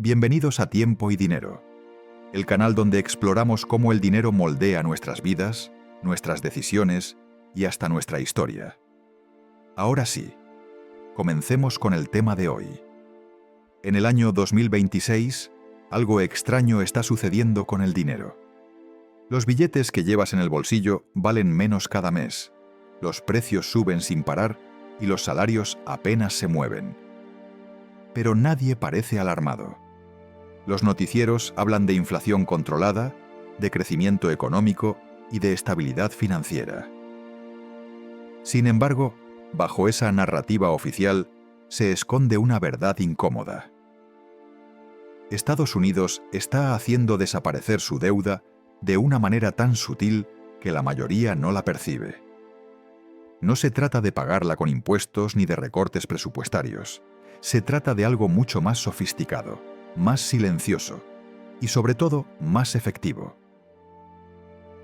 Bienvenidos a Tiempo y Dinero, el canal donde exploramos cómo el dinero moldea nuestras vidas, nuestras decisiones y hasta nuestra historia. Ahora sí, comencemos con el tema de hoy. En el año 2026, algo extraño está sucediendo con el dinero. Los billetes que llevas en el bolsillo valen menos cada mes, los precios suben sin parar y los salarios apenas se mueven. Pero nadie parece alarmado. Los noticieros hablan de inflación controlada, de crecimiento económico y de estabilidad financiera. Sin embargo, bajo esa narrativa oficial se esconde una verdad incómoda. Estados Unidos está haciendo desaparecer su deuda de una manera tan sutil que la mayoría no la percibe. No se trata de pagarla con impuestos ni de recortes presupuestarios. Se trata de algo mucho más sofisticado, más silencioso y, sobre todo, más efectivo.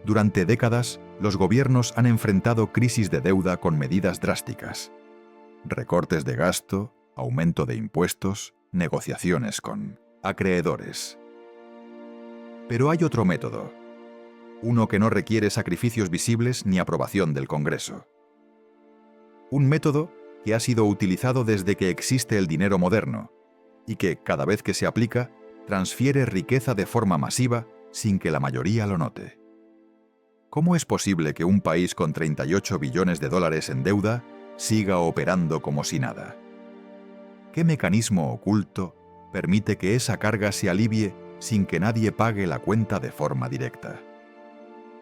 Durante décadas, los gobiernos han enfrentado crisis de deuda con medidas drásticas. Recortes de gasto, aumento de impuestos, negociaciones con acreedores. Pero hay otro método, uno que no requiere sacrificios visibles ni aprobación del Congreso. Un método que ha sido utilizado desde que existe el dinero moderno y que, cada vez que se aplica, transfiere riqueza de forma masiva sin que la mayoría lo note. ¿Cómo es posible que un país con 38 billones de dólares en deuda siga operando como si nada? ¿Qué mecanismo oculto permite que esa carga se alivie sin que nadie pague la cuenta de forma directa?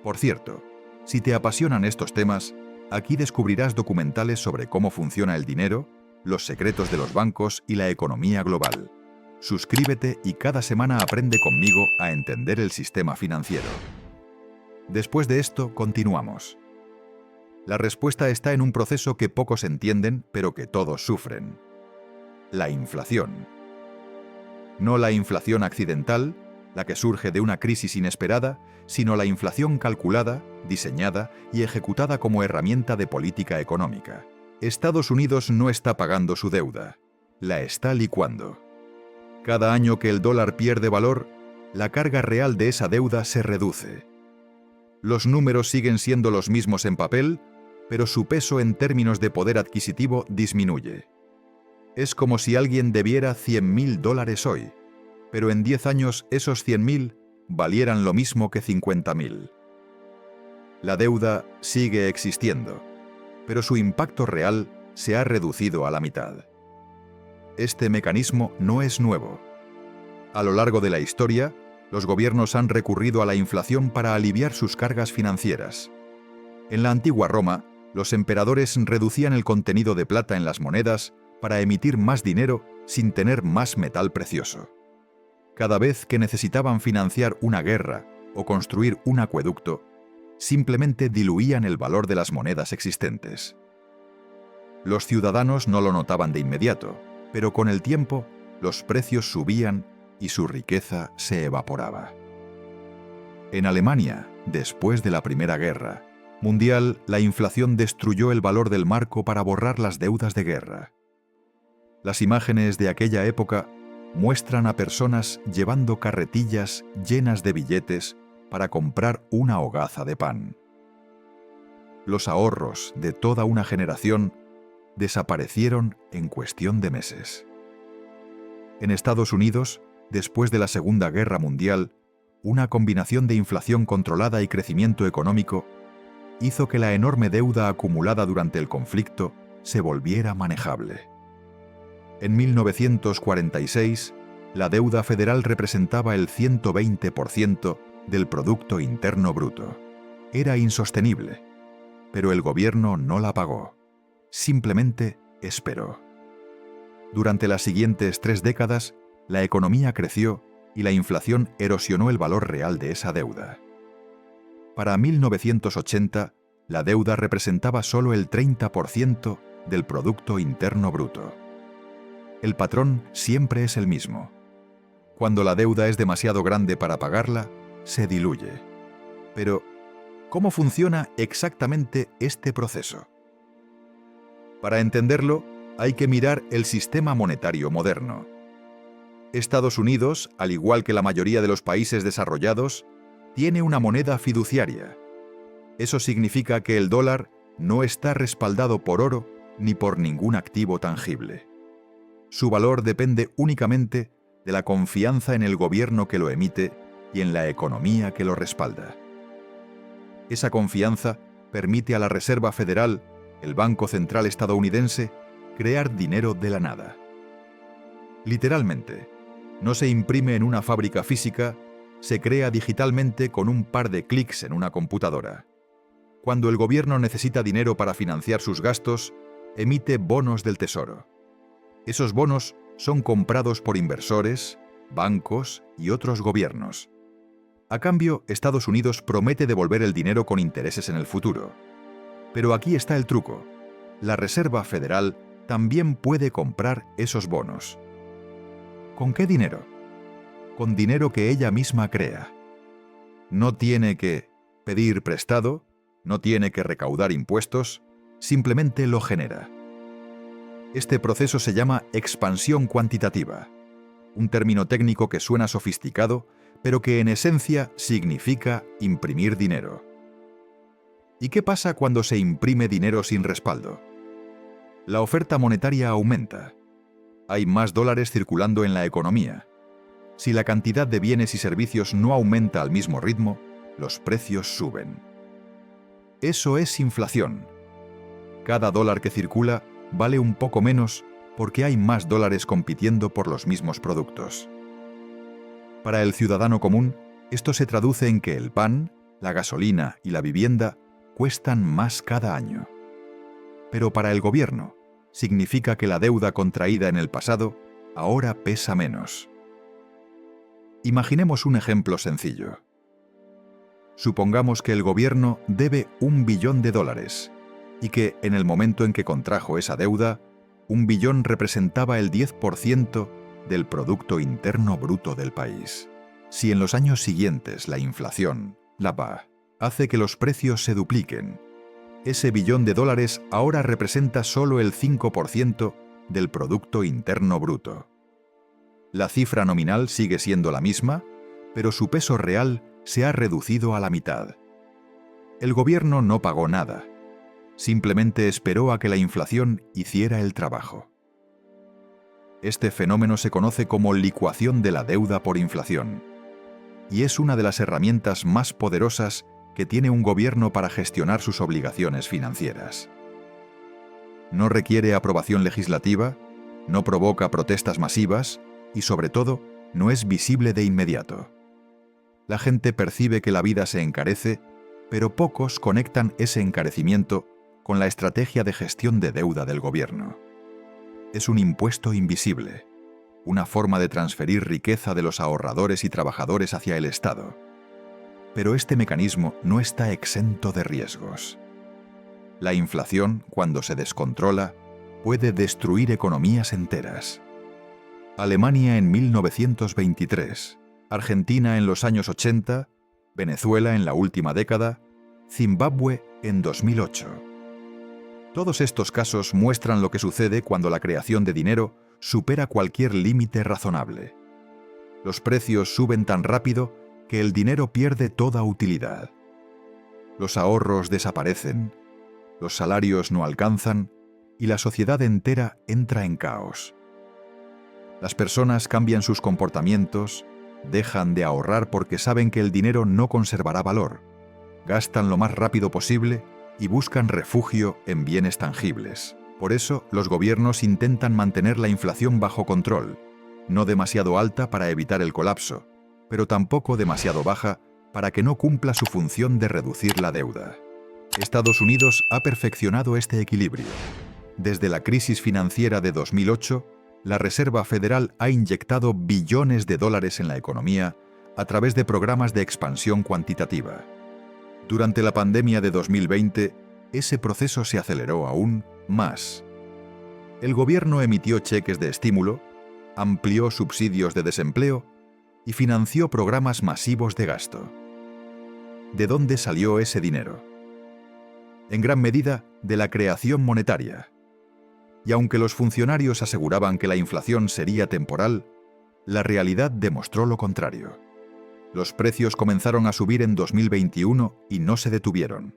Por cierto, si te apasionan estos temas, aquí descubrirás documentales sobre cómo funciona el dinero, los secretos de los bancos y la economía global. Suscríbete y cada semana aprende conmigo a entender el sistema financiero. Después de esto, continuamos. La respuesta está en un proceso que pocos entienden, pero que todos sufren. La inflación. No la inflación accidental, la que surge de una crisis inesperada, sino la inflación calculada, diseñada y ejecutada como herramienta de política económica. Estados Unidos no está pagando su deuda, la está licuando. Cada año que el dólar pierde valor, la carga real de esa deuda se reduce. Los números siguen siendo los mismos en papel, pero su peso en términos de poder adquisitivo disminuye. Es como si alguien debiera $100.000 hoy, pero en 10 años esos 100.000 valieran lo mismo que 50.000. La deuda sigue existiendo, pero su impacto real se ha reducido a la mitad. Este mecanismo no es nuevo. A lo largo de la historia, los gobiernos han recurrido a la inflación para aliviar sus cargas financieras. En la antigua Roma, los emperadores reducían el contenido de plata en las monedas para emitir más dinero sin tener más metal precioso. Cada vez que necesitaban financiar una guerra o construir un acueducto, simplemente diluían el valor de las monedas existentes. Los ciudadanos no lo notaban de inmediato, pero con el tiempo los precios subían y su riqueza se evaporaba. En Alemania, después de la Primera Guerra Mundial, la inflación destruyó el valor del marco para borrar las deudas de guerra. Las imágenes de aquella época muestran a personas llevando carretillas llenas de billetes para comprar una hogaza de pan. Los ahorros de toda una generación desaparecieron en cuestión de meses. En Estados Unidos, después de la Segunda Guerra Mundial, una combinación de inflación controlada y crecimiento económico hizo que la enorme deuda acumulada durante el conflicto se volviera manejable. En 1946, la deuda federal representaba el 120% del Producto Interno Bruto. Era insostenible, pero el gobierno no la pagó. Simplemente esperó. Durante las siguientes 3 décadas, la economía creció y la inflación erosionó el valor real de esa deuda. Para 1980, la deuda representaba solo el 30% del Producto Interno Bruto. El patrón siempre es el mismo. Cuando la deuda es demasiado grande para pagarla, se diluye. Pero, ¿cómo funciona exactamente este proceso? Para entenderlo, hay que mirar el sistema monetario moderno. Estados Unidos, al igual que la mayoría de los países desarrollados, tiene una moneda fiduciaria. Eso significa que el dólar no está respaldado por oro ni por ningún activo tangible. Su valor depende únicamente de la confianza en el gobierno que lo emite y en la economía que lo respalda. Esa confianza permite a la Reserva Federal, el Banco Central estadounidense, crear dinero de la nada. Literalmente, no se imprime en una fábrica física, se crea digitalmente con un par de clics en una computadora. Cuando el gobierno necesita dinero para financiar sus gastos, emite bonos del Tesoro. Esos bonos son comprados por inversores, bancos y otros gobiernos. A cambio, Estados Unidos promete devolver el dinero con intereses en el futuro. Pero aquí está el truco. La Reserva Federal también puede comprar esos bonos. ¿Con qué dinero? Con dinero que ella misma crea. No tiene que pedir prestado, no tiene que recaudar impuestos, simplemente lo genera. Este proceso se llama expansión cuantitativa, un término técnico que suena sofisticado, pero que en esencia significa imprimir dinero. ¿Y qué pasa cuando se imprime dinero sin respaldo? La oferta monetaria aumenta. Hay más dólares circulando en la economía. Si la cantidad de bienes y servicios no aumenta al mismo ritmo, los precios suben. Eso es inflación. Cada dólar que circula vale un poco menos porque hay más dólares compitiendo por los mismos productos. Para el ciudadano común, esto se traduce en que el pan, la gasolina y la vivienda cuestan más cada año. Pero para el gobierno, significa que la deuda contraída en el pasado ahora pesa menos. Imaginemos un ejemplo sencillo. Supongamos que el gobierno debe $1 billón y que, en el momento en que contrajo esa deuda, $1 billón representaba el 10% del Producto Interno Bruto del país. Si en los años siguientes la inflación, la PA, hace que los precios se dupliquen, ese $1 billón ahora representa solo el 5% del Producto Interno Bruto. La cifra nominal sigue siendo la misma, pero su peso real se ha reducido a la mitad. El gobierno no pagó nada. Simplemente esperó a que la inflación hiciera el trabajo. Este fenómeno se conoce como licuación de la deuda por inflación, y es una de las herramientas más poderosas que tiene un gobierno para gestionar sus obligaciones financieras. No requiere aprobación legislativa, no provoca protestas masivas y, sobre todo, no es visible de inmediato. La gente percibe que la vida se encarece, pero pocos conectan ese encarecimiento con la estrategia de gestión de deuda del gobierno. Es un impuesto invisible, una forma de transferir riqueza de los ahorradores y trabajadores hacia el Estado. Pero este mecanismo no está exento de riesgos. La inflación, cuando se descontrola, puede destruir economías enteras. Alemania en 1923, Argentina en los años 80, Venezuela en la última década, Zimbabue en 2008. Todos estos casos muestran lo que sucede cuando la creación de dinero supera cualquier límite razonable. Los precios suben tan rápido que el dinero pierde toda utilidad. Los ahorros desaparecen, los salarios no alcanzan y la sociedad entera entra en caos. Las personas cambian sus comportamientos, dejan de ahorrar porque saben que el dinero no conservará valor, gastan lo más rápido posible y buscan refugio en bienes tangibles. Por eso, los gobiernos intentan mantener la inflación bajo control, no demasiado alta para evitar el colapso, pero tampoco demasiado baja para que no cumpla su función de reducir la deuda. Estados Unidos ha perfeccionado este equilibrio. Desde la crisis financiera de 2008, la Reserva Federal ha inyectado billones de dólares en la economía a través de programas de expansión cuantitativa. Durante la pandemia de 2020, ese proceso se aceleró aún más. El gobierno emitió cheques de estímulo, amplió subsidios de desempleo y financió programas masivos de gasto. ¿De dónde salió ese dinero? En gran medida, de la creación monetaria. Y aunque los funcionarios aseguraban que la inflación sería temporal, La realidad demostró lo contrario. Los precios comenzaron a subir en 2021 y no se detuvieron.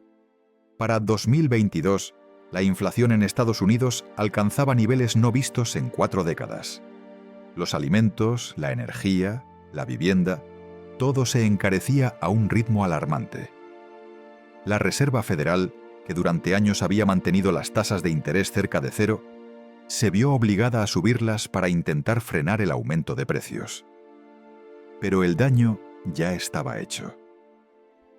Para 2022, la inflación en Estados Unidos alcanzaba niveles no vistos en 4 décadas. Los alimentos, la energía, la vivienda, todo se encarecía a un ritmo alarmante. La Reserva Federal, que durante años había mantenido las tasas de interés cerca de cero, se vio obligada a subirlas para intentar frenar el aumento de precios. Pero el daño ya estaba hecho.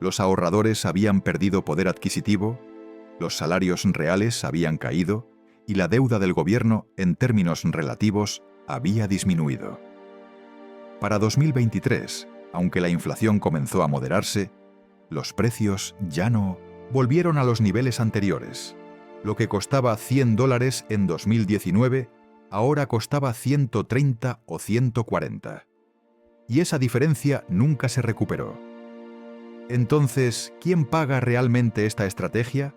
Los ahorradores habían perdido poder adquisitivo, los salarios reales habían caído y la deuda del gobierno, en términos relativos, había disminuido. Para 2023, aunque la inflación comenzó a moderarse, los precios ya no volvieron a los niveles anteriores. Lo que costaba $100 en 2019, ahora costaba 130 o 140. Y esa diferencia nunca se recuperó. Entonces, ¿quién paga realmente esta estrategia?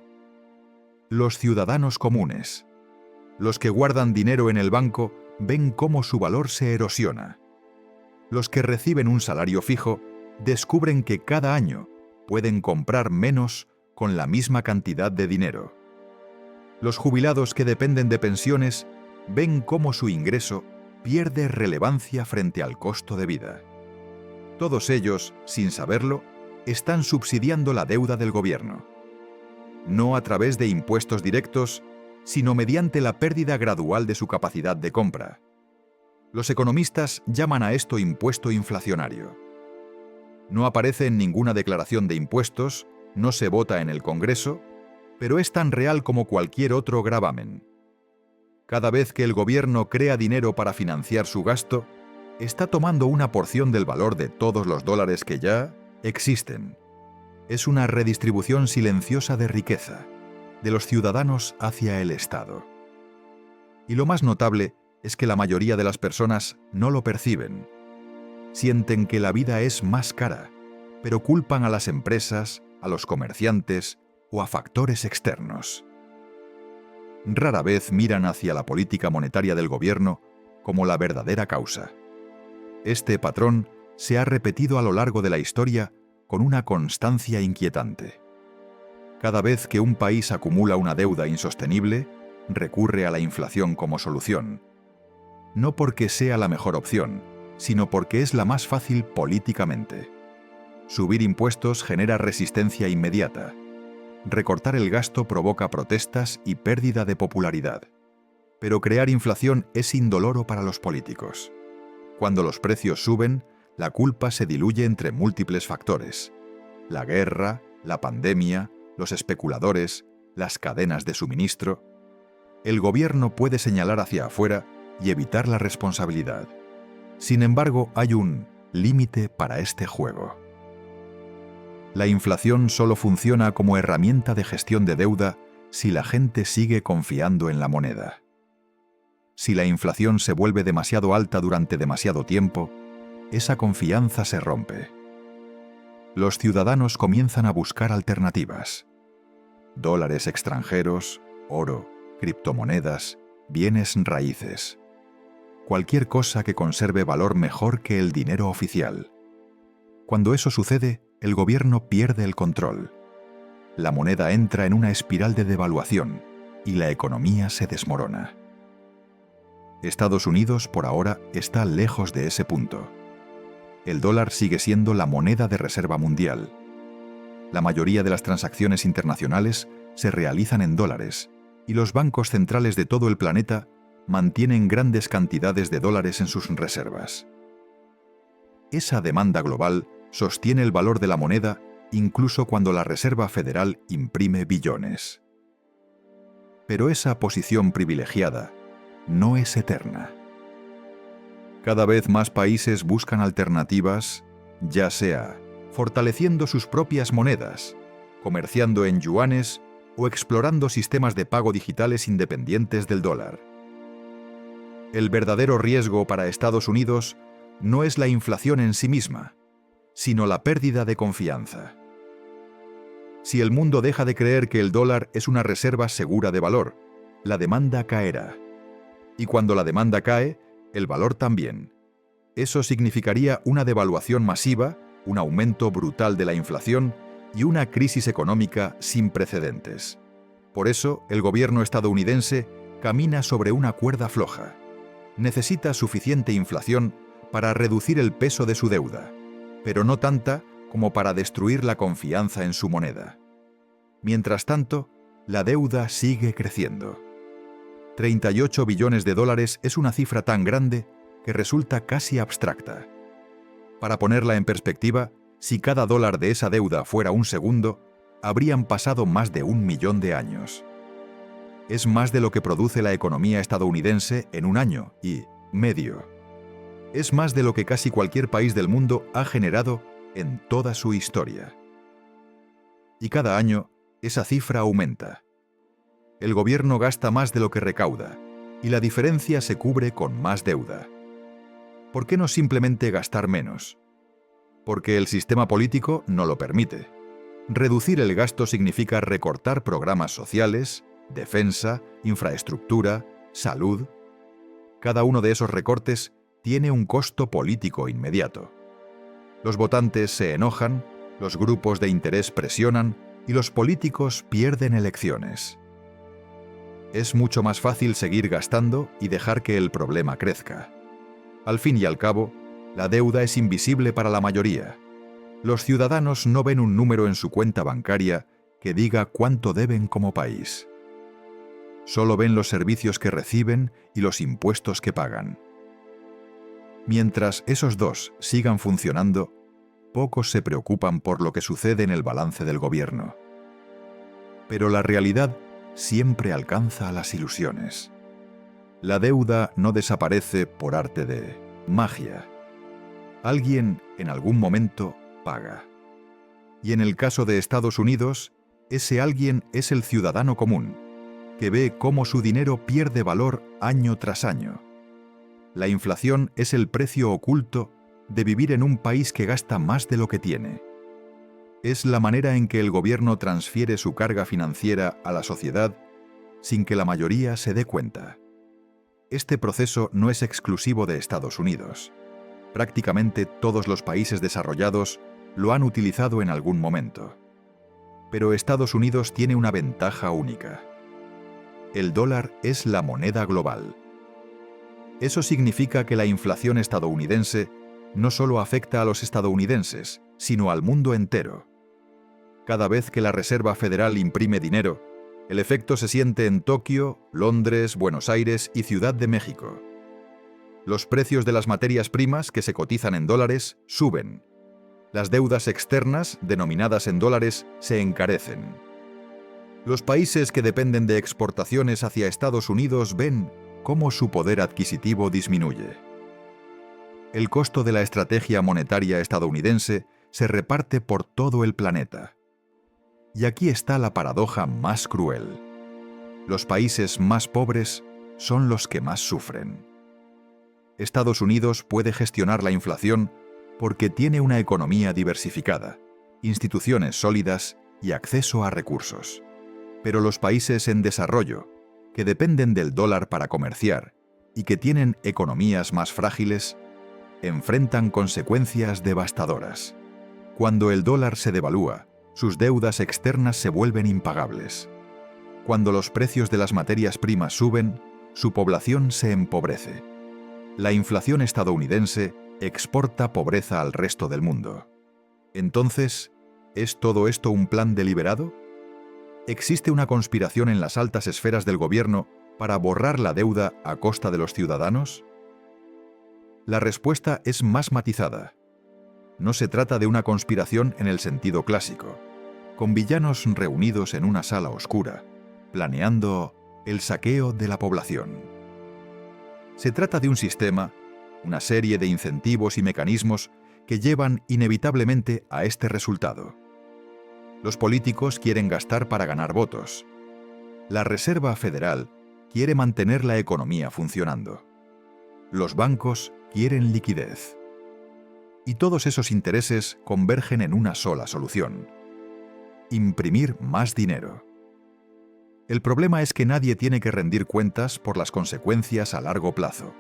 Los ciudadanos comunes. Los que guardan dinero en el banco ven cómo su valor se erosiona. Los que reciben un salario fijo descubren que cada año pueden comprar menos con la misma cantidad de dinero. Los jubilados que dependen de pensiones ven cómo su ingreso pierde relevancia frente al costo de vida. Todos ellos, sin saberlo, están subsidiando la deuda del gobierno. No a través de impuestos directos, sino mediante la pérdida gradual de su capacidad de compra. Los economistas llaman a esto impuesto inflacionario. No aparece en ninguna declaración de impuestos, no se vota en el Congreso, pero es tan real como cualquier otro gravamen. Cada vez que el gobierno crea dinero para financiar su gasto, está tomando una porción del valor de todos los dólares que ya existen. Es una redistribución silenciosa de riqueza, de los ciudadanos hacia el Estado. Y lo más notable es que la mayoría de las personas no lo perciben. Sienten que la vida es más cara, pero culpan a las empresas, a los comerciantes o a factores externos. Rara vez miran hacia la política monetaria del gobierno como la verdadera causa. Este patrón se ha repetido a lo largo de la historia con una constancia inquietante. Cada vez que un país acumula una deuda insostenible, recurre a la inflación como solución. No porque sea la mejor opción, sino porque es la más fácil políticamente. Subir impuestos genera resistencia inmediata. Recortar el gasto provoca protestas y pérdida de popularidad. Pero crear inflación es indoloro para los políticos. Cuando los precios suben, la culpa se diluye entre múltiples factores: la guerra, la pandemia, los especuladores, las cadenas de suministro. El gobierno puede señalar hacia afuera y evitar la responsabilidad. Sin embargo, hay un límite para este juego. La inflación solo funciona como herramienta de gestión de deuda si la gente sigue confiando en la moneda. Si la inflación se vuelve demasiado alta durante demasiado tiempo, esa confianza se rompe. Los ciudadanos comienzan a buscar alternativas. Dólares extranjeros, oro, criptomonedas, bienes raíces. Cualquier cosa que conserve valor mejor que el dinero oficial. Cuando eso sucede, el gobierno pierde el control. La moneda entra en una espiral de devaluación y la economía se desmorona. Estados Unidos, por ahora, está lejos de ese punto. El dólar sigue siendo la moneda de reserva mundial. La mayoría de las transacciones internacionales se realizan en dólares, y los bancos centrales de todo el planeta mantienen grandes cantidades de dólares en sus reservas. Esa demanda global sostiene el valor de la moneda incluso cuando la Reserva Federal imprime billones. Pero esa posición privilegiada no es eterna. Cada vez más países buscan alternativas, ya sea fortaleciendo sus propias monedas, comerciando en yuanes o explorando sistemas de pago digitales independientes del dólar. El verdadero riesgo para Estados Unidos no es la inflación en sí misma, sino la pérdida de confianza. Si el mundo deja de creer que el dólar es una reserva segura de valor, la demanda caerá. Y cuando la demanda cae, el valor también. Eso significaría una devaluación masiva, un aumento brutal de la inflación y una crisis económica sin precedentes. Por eso, el gobierno estadounidense camina sobre una cuerda floja. Necesita suficiente inflación para reducir el peso de su deuda, pero no tanta como para destruir la confianza en su moneda. Mientras tanto, la deuda sigue creciendo. 38 billones de dólares es una cifra tan grande que resulta casi abstracta. Para ponerla en perspectiva, si cada dólar de esa deuda fuera un segundo, habrían pasado más de 1 millón de años. Es más de lo que produce la economía estadounidense en un año y medio. Es más de lo que casi cualquier país del mundo ha generado en toda su historia. Y cada año, esa cifra aumenta. El gobierno gasta más de lo que recauda, y la diferencia se cubre con más deuda. ¿Por qué no simplemente gastar menos? Porque el sistema político no lo permite. Reducir el gasto significa recortar programas sociales, defensa, infraestructura, salud. Cada uno de esos recortes tiene un costo político inmediato. Los votantes se enojan, los grupos de interés presionan y los políticos pierden elecciones. Es mucho más fácil seguir gastando y dejar que el problema crezca. Al fin y al cabo, la deuda es invisible para la mayoría. Los ciudadanos no ven un número en su cuenta bancaria que diga cuánto deben como país. Solo ven los servicios que reciben y los impuestos que pagan. Mientras esos dos sigan funcionando, pocos se preocupan por lo que sucede en el balance del gobierno. Pero la realidad siempre alcanza a las ilusiones. La deuda no desaparece por arte de magia. Alguien, en algún momento, paga. Y en el caso de Estados Unidos, ese alguien es el ciudadano común, que ve cómo su dinero pierde valor año tras año. La inflación es el precio oculto de vivir en un país que gasta más de lo que tiene. Es la manera en que el gobierno transfiere su carga financiera a la sociedad sin que la mayoría se dé cuenta. Este proceso no es exclusivo de Estados Unidos. Prácticamente todos los países desarrollados lo han utilizado en algún momento. Pero Estados Unidos tiene una ventaja única. El dólar es la moneda global. Eso significa que la inflación estadounidense no solo afecta a los estadounidenses, sino al mundo entero. Cada vez que la Reserva Federal imprime dinero, el efecto se siente en Tokio, Londres, Buenos Aires y Ciudad de México. Los precios de las materias primas que se cotizan en dólares suben. Las deudas externas, denominadas en dólares, se encarecen. Los países que dependen de exportaciones hacia Estados Unidos ven cómo su poder adquisitivo disminuye. El costo de la estrategia monetaria estadounidense se reparte por todo el planeta. Y aquí está la paradoja más cruel. Los países más pobres son los que más sufren. Estados Unidos puede gestionar la inflación porque tiene una economía diversificada, instituciones sólidas y acceso a recursos. Pero los países en desarrollo, que dependen del dólar para comerciar y que tienen economías más frágiles, enfrentan consecuencias devastadoras. Cuando el dólar se devalúa, sus deudas externas se vuelven impagables. Cuando los precios de las materias primas suben, su población se empobrece. La inflación estadounidense exporta pobreza al resto del mundo. Entonces, ¿es todo esto un plan deliberado? ¿Existe una conspiración en las altas esferas del gobierno para borrar la deuda a costa de los ciudadanos? La respuesta es más matizada. No se trata de una conspiración en el sentido clásico, con villanos reunidos en una sala oscura, planeando el saqueo de la población. Se trata de un sistema, una serie de incentivos y mecanismos que llevan inevitablemente a este resultado. Los políticos quieren gastar para ganar votos. La Reserva Federal quiere mantener la economía funcionando. Los bancos quieren liquidez. Y todos esos intereses convergen en una sola solución: imprimir más dinero. El problema es que nadie tiene que rendir cuentas por las consecuencias a largo plazo.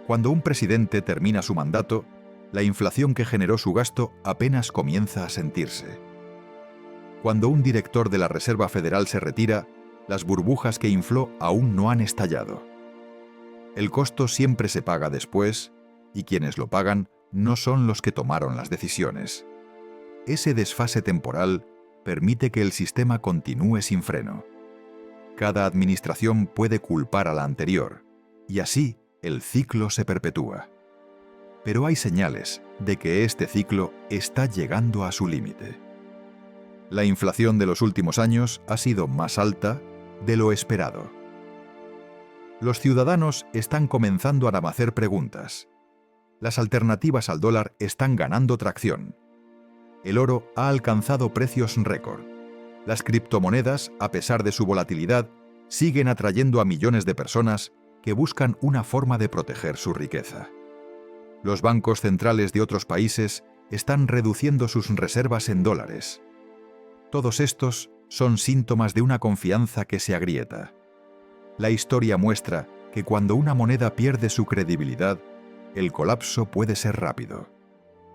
Cuando un presidente termina su mandato, la inflación que generó su gasto apenas comienza a sentirse. Cuando un director de la Reserva Federal se retira, las burbujas que infló aún no han estallado. El costo siempre se paga después, y quienes lo pagan no son los que tomaron las decisiones. Ese desfase temporal permite que el sistema continúe sin freno. Cada administración puede culpar a la anterior, y así el ciclo se perpetúa. Pero hay señales de que este ciclo está llegando a su límite. La inflación de los últimos años ha sido más alta de lo esperado. Los ciudadanos están comenzando a hacer preguntas. Las alternativas al dólar están ganando tracción. El oro ha alcanzado precios récord. Las criptomonedas, a pesar de su volatilidad, siguen atrayendo a millones de personas que buscan una forma de proteger su riqueza. Los bancos centrales de otros países están reduciendo sus reservas en dólares. Todos estos son síntomas de una confianza que se agrieta. La historia muestra que cuando una moneda pierde su credibilidad, el colapso puede ser rápido.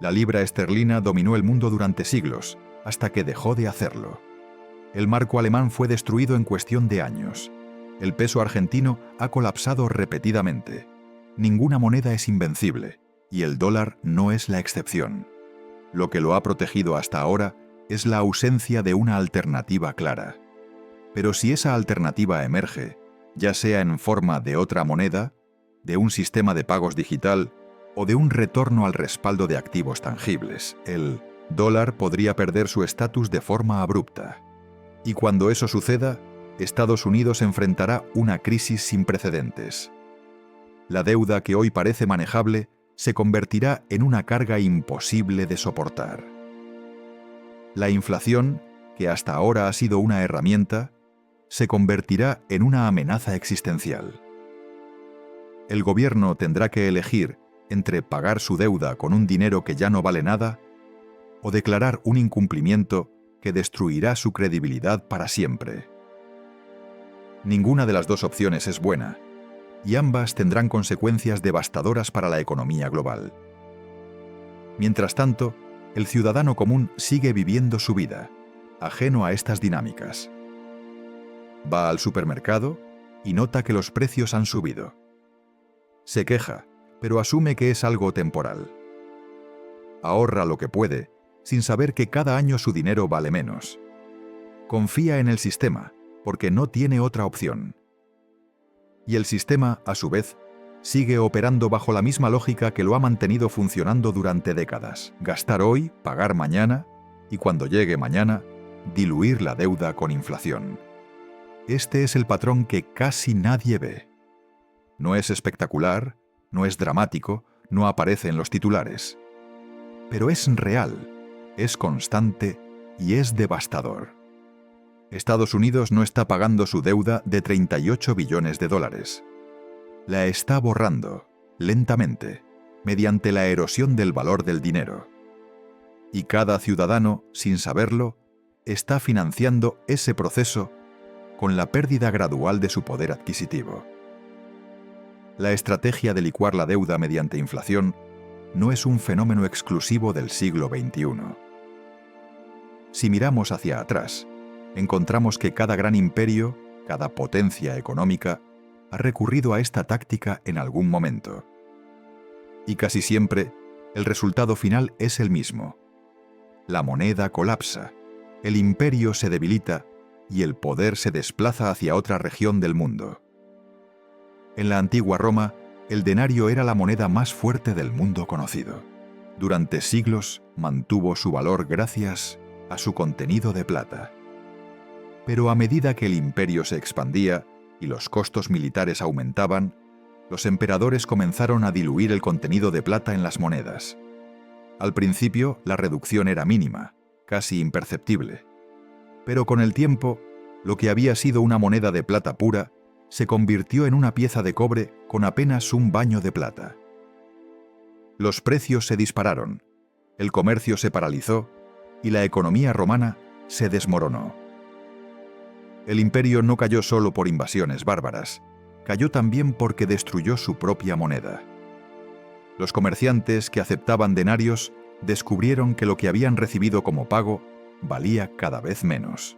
La libra esterlina dominó el mundo durante siglos, hasta que dejó de hacerlo. El marco alemán fue destruido en cuestión de años. El peso argentino ha colapsado repetidamente. Ninguna moneda es invencible, y el dólar no es la excepción. Lo que lo ha protegido hasta ahora es la ausencia de una alternativa clara. Pero si esa alternativa emerge, ya sea en forma de otra moneda, de un sistema de pagos digital o de un retorno al respaldo de activos tangibles, el dólar podría perder su estatus de forma abrupta. Y cuando eso suceda, Estados Unidos enfrentará una crisis sin precedentes. La deuda que hoy parece manejable se convertirá en una carga imposible de soportar. La inflación, que hasta ahora ha sido una herramienta, se convertirá en una amenaza existencial. El gobierno tendrá que elegir entre pagar su deuda con un dinero que ya no vale nada o declarar un incumplimiento que destruirá su credibilidad para siempre. Ninguna de las dos opciones es buena, y ambas tendrán consecuencias devastadoras para la economía global. Mientras tanto, el ciudadano común sigue viviendo su vida, ajeno a estas dinámicas. Va al supermercado y nota que los precios han subido. Se queja, pero asume que es algo temporal. Ahorra lo que puede, sin saber que cada año su dinero vale menos. Confía en el sistema, porque no tiene otra opción. Y el sistema, a su vez, sigue operando bajo la misma lógica que lo ha mantenido funcionando durante décadas. Gastar hoy, pagar mañana, y cuando llegue mañana, diluir la deuda con inflación. Este es el patrón que casi nadie ve. No es espectacular, no es dramático, no aparece en los titulares. Pero es real, es constante y es devastador. Estados Unidos no está pagando su deuda de 38 billones de dólares. La está borrando, lentamente, mediante la erosión del valor del dinero. Y cada ciudadano, sin saberlo, está financiando ese proceso con la pérdida gradual de su poder adquisitivo. La estrategia de licuar la deuda mediante inflación no es un fenómeno exclusivo del siglo XXI. Si miramos hacia atrás, encontramos que cada gran imperio, cada potencia económica, ha recurrido a esta táctica en algún momento. Y casi siempre, el resultado final es el mismo. La moneda colapsa, el imperio se debilita y el poder se desplaza hacia otra región del mundo. En la antigua Roma, el denario era la moneda más fuerte del mundo conocido. Durante siglos mantuvo su valor gracias a su contenido de plata. Pero a medida que el imperio se expandía y los costos militares aumentaban, los emperadores comenzaron a diluir el contenido de plata en las monedas. Al principio, la reducción era mínima, casi imperceptible. Pero con el tiempo, lo que había sido una moneda de plata pura se convirtió en una pieza de cobre con apenas un baño de plata. Los precios se dispararon, el comercio se paralizó y la economía romana se desmoronó. El imperio no cayó solo por invasiones bárbaras, cayó también porque destruyó su propia moneda. Los comerciantes que aceptaban denarios descubrieron que lo que habían recibido como pago valía cada vez menos.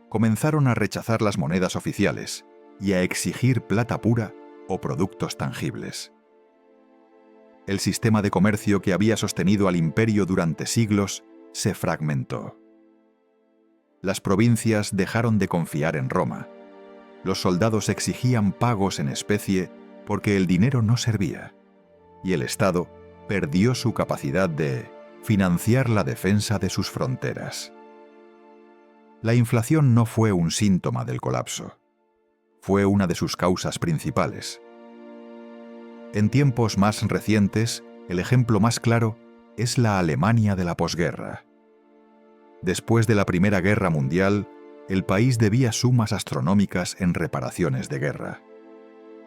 Comenzaron a rechazar las monedas oficiales y a exigir plata pura o productos tangibles. El sistema de comercio que había sostenido al imperio durante siglos se fragmentó. Las provincias dejaron de confiar en Roma. Los soldados exigían pagos en especie porque el dinero no servía, y el Estado perdió su capacidad de financiar la defensa de sus fronteras. La inflación no fue un síntoma del colapso, fue una de sus causas principales. En tiempos más recientes, el ejemplo más claro es la Alemania de la posguerra. Después de la Primera Guerra Mundial, el país debía sumas astronómicas en reparaciones de guerra.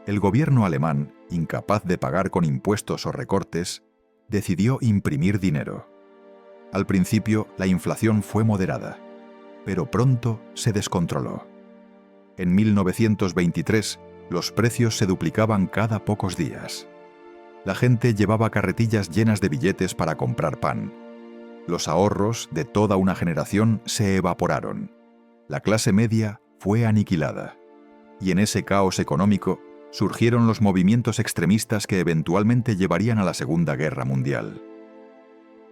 El gobierno alemán, incapaz de pagar con impuestos o recortes, decidió imprimir dinero. Al principio, la inflación fue moderada, pero pronto se descontroló. En 1923, los precios se duplicaban cada pocos días. La gente llevaba carretillas llenas de billetes para comprar pan. Los ahorros de toda una generación se evaporaron. La clase media fue aniquilada. Y en ese caos económico surgieron los movimientos extremistas que eventualmente llevarían a la Segunda Guerra Mundial.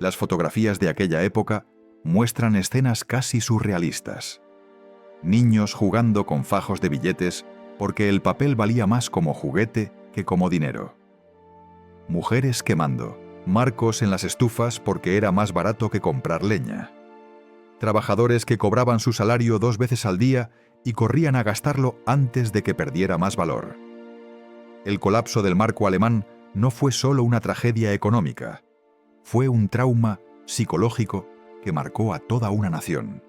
Las fotografías de aquella época muestran escenas casi surrealistas. Niños jugando con fajos de billetes porque el papel valía más como juguete que como dinero. Mujeres quemando marcos en las estufas porque era más barato que comprar leña. Trabajadores que cobraban su salario 2 veces al día y corrían a gastarlo antes de que perdiera más valor. El colapso del marco alemán no fue solo una tragedia económica, fue un trauma psicológico que marcó a toda una nación.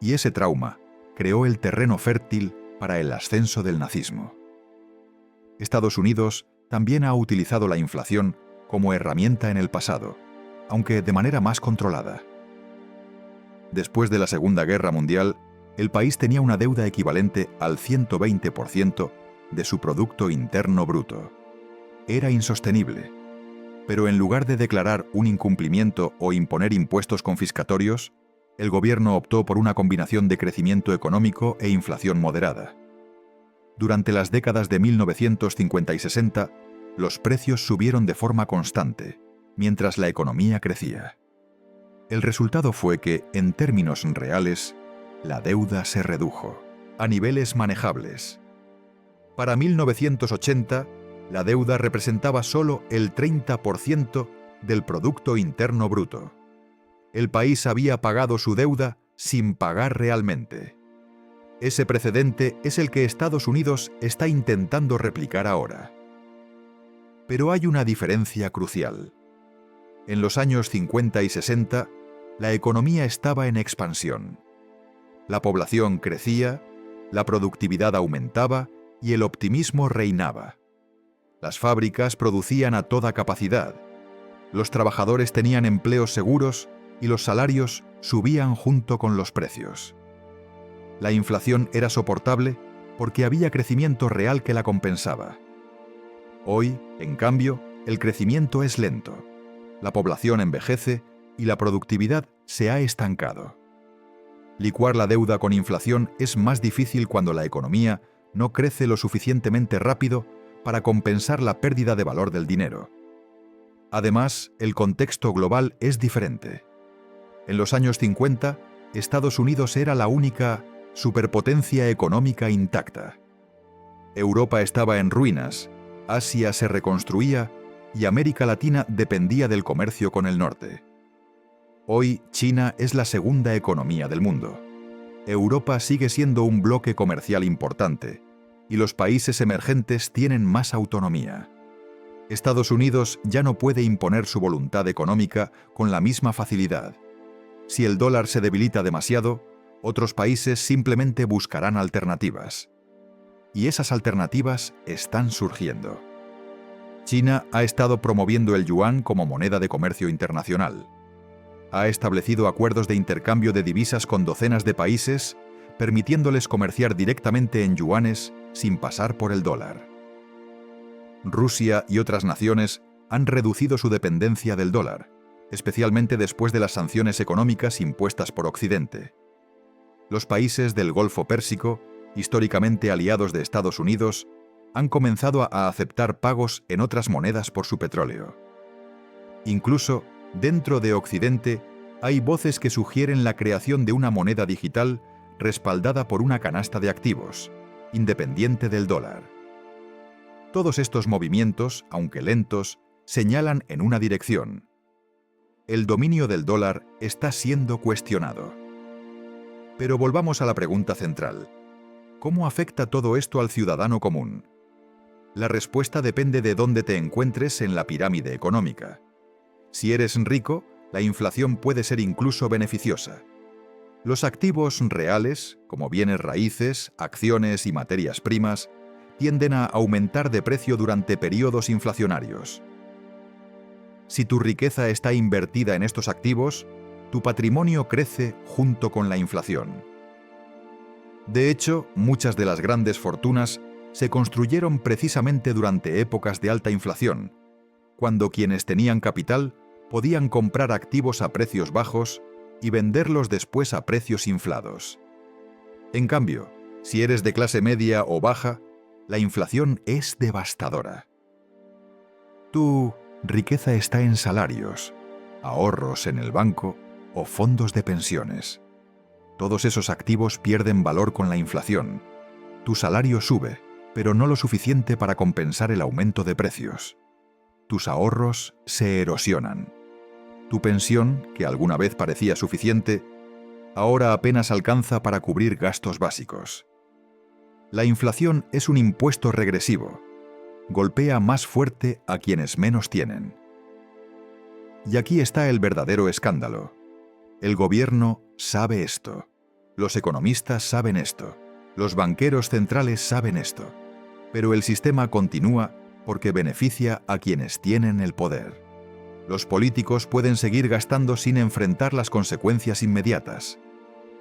Y ese trauma creó el terreno fértil para el ascenso del nazismo. Estados Unidos también ha utilizado la inflación como herramienta en el pasado, aunque de manera más controlada. Después de la Segunda Guerra Mundial, el país tenía una deuda equivalente al 120% de su Producto Interno Bruto. Era insostenible, pero en lugar de declarar un incumplimiento o imponer impuestos confiscatorios, el gobierno optó por una combinación de crecimiento económico e inflación moderada. Durante las décadas de 1950 y 60, los precios subieron de forma constante, mientras la economía crecía. El resultado fue que, en términos reales, la deuda se redujo a niveles manejables. Para 1980, la deuda representaba solo el 30% del Producto Interno Bruto. El país había pagado su deuda sin pagar realmente. Ese precedente es el que Estados Unidos está intentando replicar ahora. Pero hay una diferencia crucial. En los años 50 y 60, la economía estaba en expansión. La población crecía, la productividad aumentaba y el optimismo reinaba. Las fábricas producían a toda capacidad. Los trabajadores tenían empleos seguros y los salarios subían junto con los precios. La inflación era soportable porque había crecimiento real que la compensaba. Hoy, en cambio, el crecimiento es lento. La población envejece y la productividad se ha estancado. Licuar la deuda con inflación es más difícil cuando la economía no crece lo suficientemente rápido para compensar la pérdida de valor del dinero. Además, el contexto global es diferente. En los años 50, Estados Unidos era la única superpotencia económica intacta. Europa estaba en ruinas, Asia se reconstruía y América Latina dependía del comercio con el norte. Hoy, China es la segunda economía del mundo. Europa sigue siendo un bloque comercial importante y los países emergentes tienen más autonomía. Estados Unidos ya no puede imponer su voluntad económica con la misma facilidad. Si el dólar se debilita demasiado, otros países simplemente buscarán alternativas. Y esas alternativas están surgiendo. China ha estado promoviendo el yuan como moneda de comercio internacional. Ha establecido acuerdos de intercambio de divisas con docenas de países, permitiéndoles comerciar directamente en yuanes sin pasar por el dólar. Rusia y otras naciones han reducido su dependencia del dólar, especialmente después de las sanciones económicas impuestas por Occidente. Los países del Golfo Pérsico, históricamente aliados de Estados Unidos, han comenzado a aceptar pagos en otras monedas por su petróleo. Incluso, dentro de Occidente, hay voces que sugieren la creación de una moneda digital respaldada por una canasta de activos, independiente del dólar. Todos estos movimientos, aunque lentos, señalan en una dirección. El dominio del dólar está siendo cuestionado. Pero volvamos a la pregunta central. ¿Cómo afecta todo esto al ciudadano común? La respuesta depende de dónde te encuentres en la pirámide económica. Si eres rico, la inflación puede ser incluso beneficiosa. Los activos reales, como bienes raíces, acciones y materias primas, tienden a aumentar de precio durante periodos inflacionarios. Si tu riqueza está invertida en estos activos, tu patrimonio crece junto con la inflación. De hecho, muchas de las grandes fortunas se construyeron precisamente durante épocas de alta inflación, cuando quienes tenían capital podían comprar activos a precios bajos y venderlos después a precios inflados. En cambio, si eres de clase media o baja, la inflación es devastadora. Tu riqueza está en salarios, ahorros en el banco o fondos de pensiones. Todos esos activos pierden valor con la inflación. Tu salario sube, pero no lo suficiente para compensar el aumento de precios. Tus ahorros se erosionan. Tu pensión, que alguna vez parecía suficiente, ahora apenas alcanza para cubrir gastos básicos. La inflación es un impuesto regresivo. Golpea más fuerte a quienes menos tienen. Y aquí está el verdadero escándalo. El gobierno sabe esto. Los economistas saben esto. Los banqueros centrales saben esto. Pero el sistema continúa porque beneficia a quienes tienen el poder. Los políticos pueden seguir gastando sin enfrentar las consecuencias inmediatas.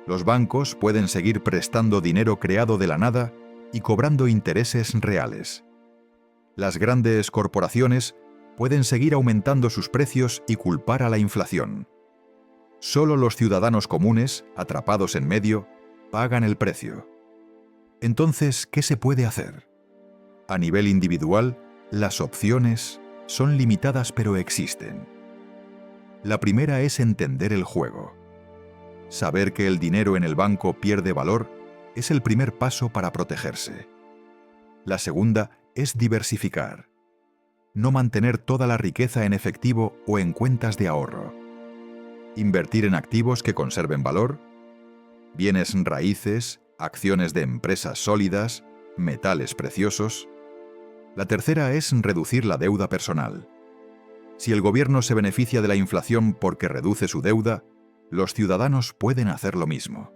Los bancos pueden seguir prestando dinero creado de la nada y cobrando intereses reales. Las grandes corporaciones pueden seguir aumentando sus precios y culpar a la inflación. Solo los ciudadanos comunes, atrapados en medio, pagan el precio. Entonces, ¿qué se puede hacer? A nivel individual, las opciones son limitadas pero existen. La primera es entender el juego. Saber que el dinero en el banco pierde valor es el primer paso para protegerse. La segunda es diversificar. No mantener toda la riqueza en efectivo o en cuentas de ahorro. Invertir en activos que conserven valor, bienes raíces, acciones de empresas sólidas, metales preciosos. La tercera es reducir la deuda personal. Si el gobierno se beneficia de la inflación porque reduce su deuda, los ciudadanos pueden hacer lo mismo.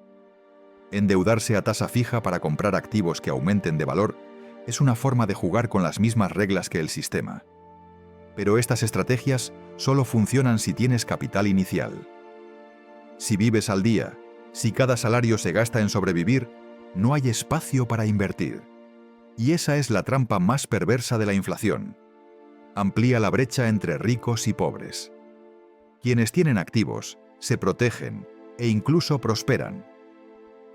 Endeudarse a tasa fija para comprar activos que aumenten de valor es una forma de jugar con las mismas reglas que el sistema. Pero estas estrategias solo funcionan si tienes capital inicial. Si vives al día, si cada salario se gasta en sobrevivir, no hay espacio para invertir. Y esa es la trampa más perversa de la inflación. Amplía la brecha entre ricos y pobres. Quienes tienen activos se protegen e incluso prosperan.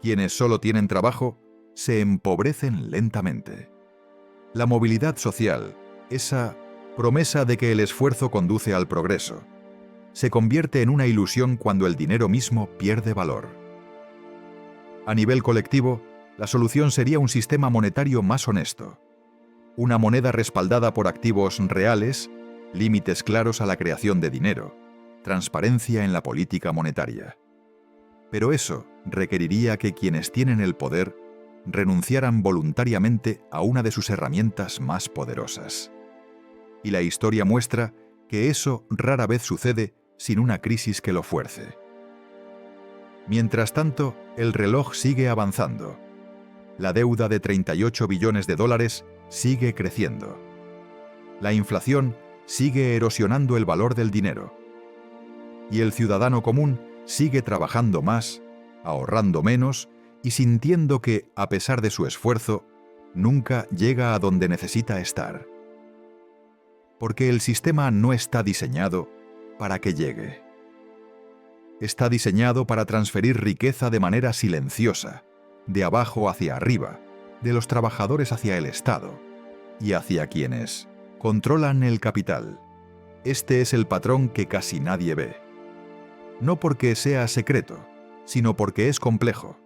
Quienes solo tienen trabajo se empobrecen lentamente. La movilidad social, esa promesa de que el esfuerzo conduce al progreso, se convierte en una ilusión cuando el dinero mismo pierde valor. A nivel colectivo, la solución sería un sistema monetario más honesto. Una moneda respaldada por activos reales, límites claros a la creación de dinero, transparencia en la política monetaria. Pero eso requeriría que quienes tienen el poder renunciaran voluntariamente a una de sus herramientas más poderosas. Y la historia muestra que eso rara vez sucede sin una crisis que lo fuerce. Mientras tanto, el reloj sigue avanzando. La deuda de 38 billones de dólares sigue creciendo. La inflación sigue erosionando el valor del dinero. Y el ciudadano común sigue trabajando más, ahorrando menos y sintiendo que, a pesar de su esfuerzo, nunca llega a donde necesita estar. Porque el sistema no está diseñado para que llegue. Está diseñado para transferir riqueza de manera silenciosa, de abajo hacia arriba, de los trabajadores hacia el Estado y hacia quienes controlan el capital. Este es el patrón que casi nadie ve. No porque sea secreto, sino porque es complejo.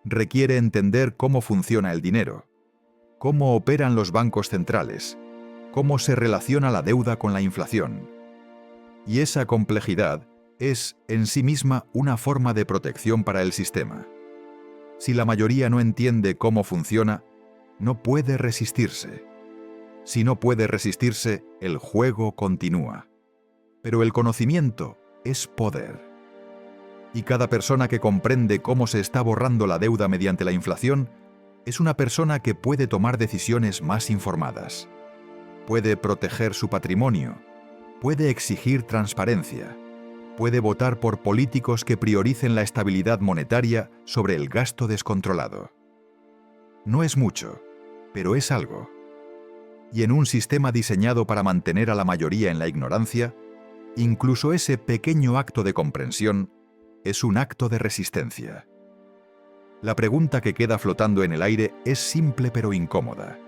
Requiere entender cómo funciona el dinero, cómo operan los bancos centrales, cómo se relaciona la deuda con la inflación. Y esa complejidad es, en sí misma, una forma de protección para el sistema. Si la mayoría no entiende cómo funciona, no puede resistirse. Si no puede resistirse, el juego continúa. Pero el conocimiento es poder. Y cada persona que comprende cómo se está borrando la deuda mediante la inflación es una persona que puede tomar decisiones más informadas. Puede proteger su patrimonio, puede exigir transparencia, puede votar por políticos que prioricen la estabilidad monetaria sobre el gasto descontrolado. No es mucho, pero es algo. Y en un sistema diseñado para mantener a la mayoría en la ignorancia, incluso ese pequeño acto de comprensión es un acto de resistencia. La pregunta que queda flotando en el aire es simple pero incómoda.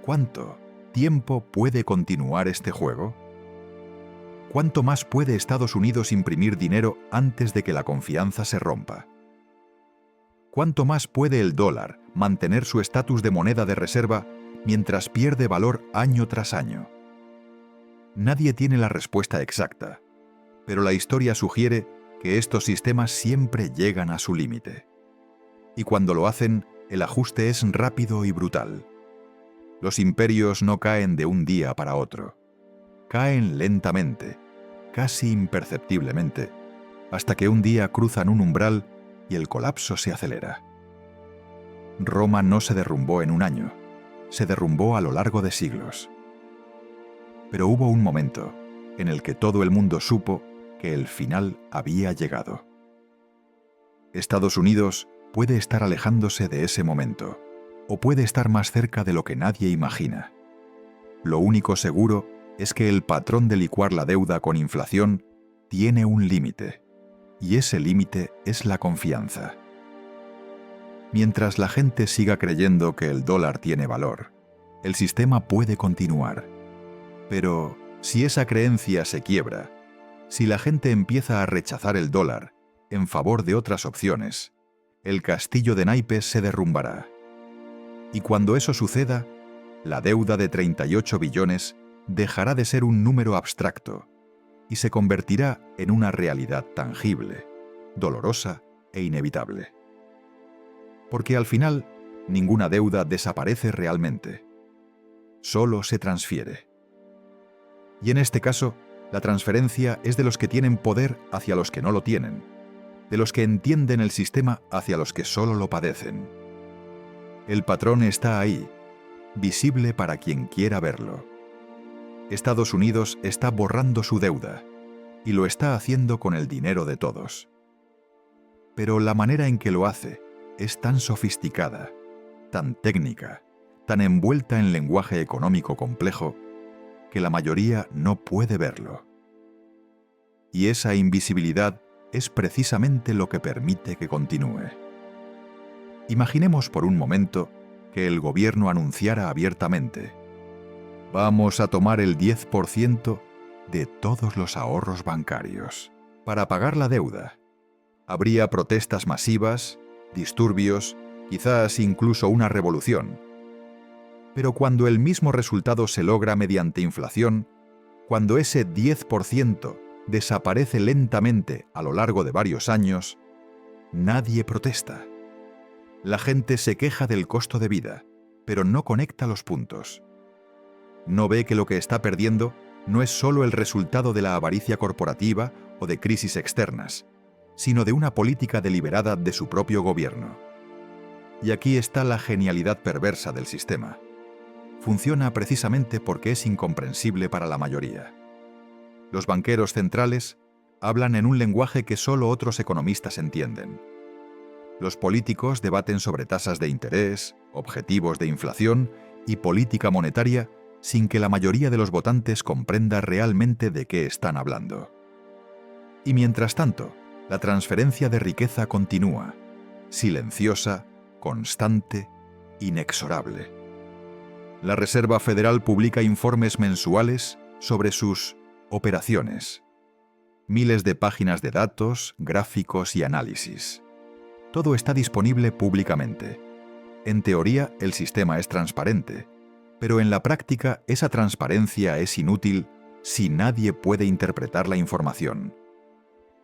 ¿Cuánto tiempo puede continuar este juego? ¿Cuánto más puede Estados Unidos imprimir dinero antes de que la confianza se rompa? ¿Cuánto más puede el dólar mantener su estatus de moneda de reserva mientras pierde valor año tras año? Nadie tiene la respuesta exacta, pero la historia sugiere que estos sistemas siempre llegan a su límite. Y cuando lo hacen, el ajuste es rápido y brutal. Los imperios no caen de un día para otro. Caen lentamente, casi imperceptiblemente, hasta que un día cruzan un umbral y el colapso se acelera. Roma no se derrumbó en un año, se derrumbó a lo largo de siglos. Pero hubo un momento en el que todo el mundo supo que el final había llegado. Estados Unidos puede estar alejándose de ese momento, o puede estar más cerca de lo que nadie imagina. Lo único seguro es que el patrón de licuar la deuda con inflación tiene un límite, y ese límite es la confianza. Mientras la gente siga creyendo que el dólar tiene valor, el sistema puede continuar. Pero si esa creencia se quiebra, si la gente empieza a rechazar el dólar en favor de otras opciones, el castillo de naipes se derrumbará. Y cuando eso suceda, la deuda de 38 billones dejará de ser un número abstracto y se convertirá en una realidad tangible, dolorosa e inevitable. Porque al final, ninguna deuda desaparece realmente. Solo se transfiere. Y en este caso, la transferencia es de los que tienen poder hacia los que no lo tienen, de los que entienden el sistema hacia los que solo lo padecen. El patrón está ahí, visible para quien quiera verlo. Estados Unidos está borrando su deuda, y lo está haciendo con el dinero de todos. Pero la manera en que lo hace es tan sofisticada, tan técnica, tan envuelta en lenguaje económico complejo, que la mayoría no puede verlo. Y esa invisibilidad es precisamente lo que permite que continúe. Imaginemos por un momento que el gobierno anunciara abiertamente: vamos a tomar el 10% de todos los ahorros bancarios para pagar la deuda. Habría protestas masivas, disturbios, quizás incluso una revolución. Pero cuando el mismo resultado se logra mediante inflación, cuando ese 10% desaparece lentamente a lo largo de varios años, nadie protesta. La gente se queja del costo de vida, pero no conecta los puntos. No ve que lo que está perdiendo no es solo el resultado de la avaricia corporativa o de crisis externas, sino de una política deliberada de su propio gobierno. Y aquí está la genialidad perversa del sistema. Funciona precisamente porque es incomprensible para la mayoría. Los banqueros centrales hablan en un lenguaje que solo otros economistas entienden. Los políticos debaten sobre tasas de interés, objetivos de inflación y política monetaria sin que la mayoría de los votantes comprenda realmente de qué están hablando. Y mientras tanto, la transferencia de riqueza continúa, silenciosa, constante, inexorable. La Reserva Federal publica informes mensuales sobre sus operaciones. Miles de páginas de datos, gráficos y análisis. Todo está disponible públicamente. En teoría, el sistema es transparente, pero en la práctica esa transparencia es inútil si nadie puede interpretar la información.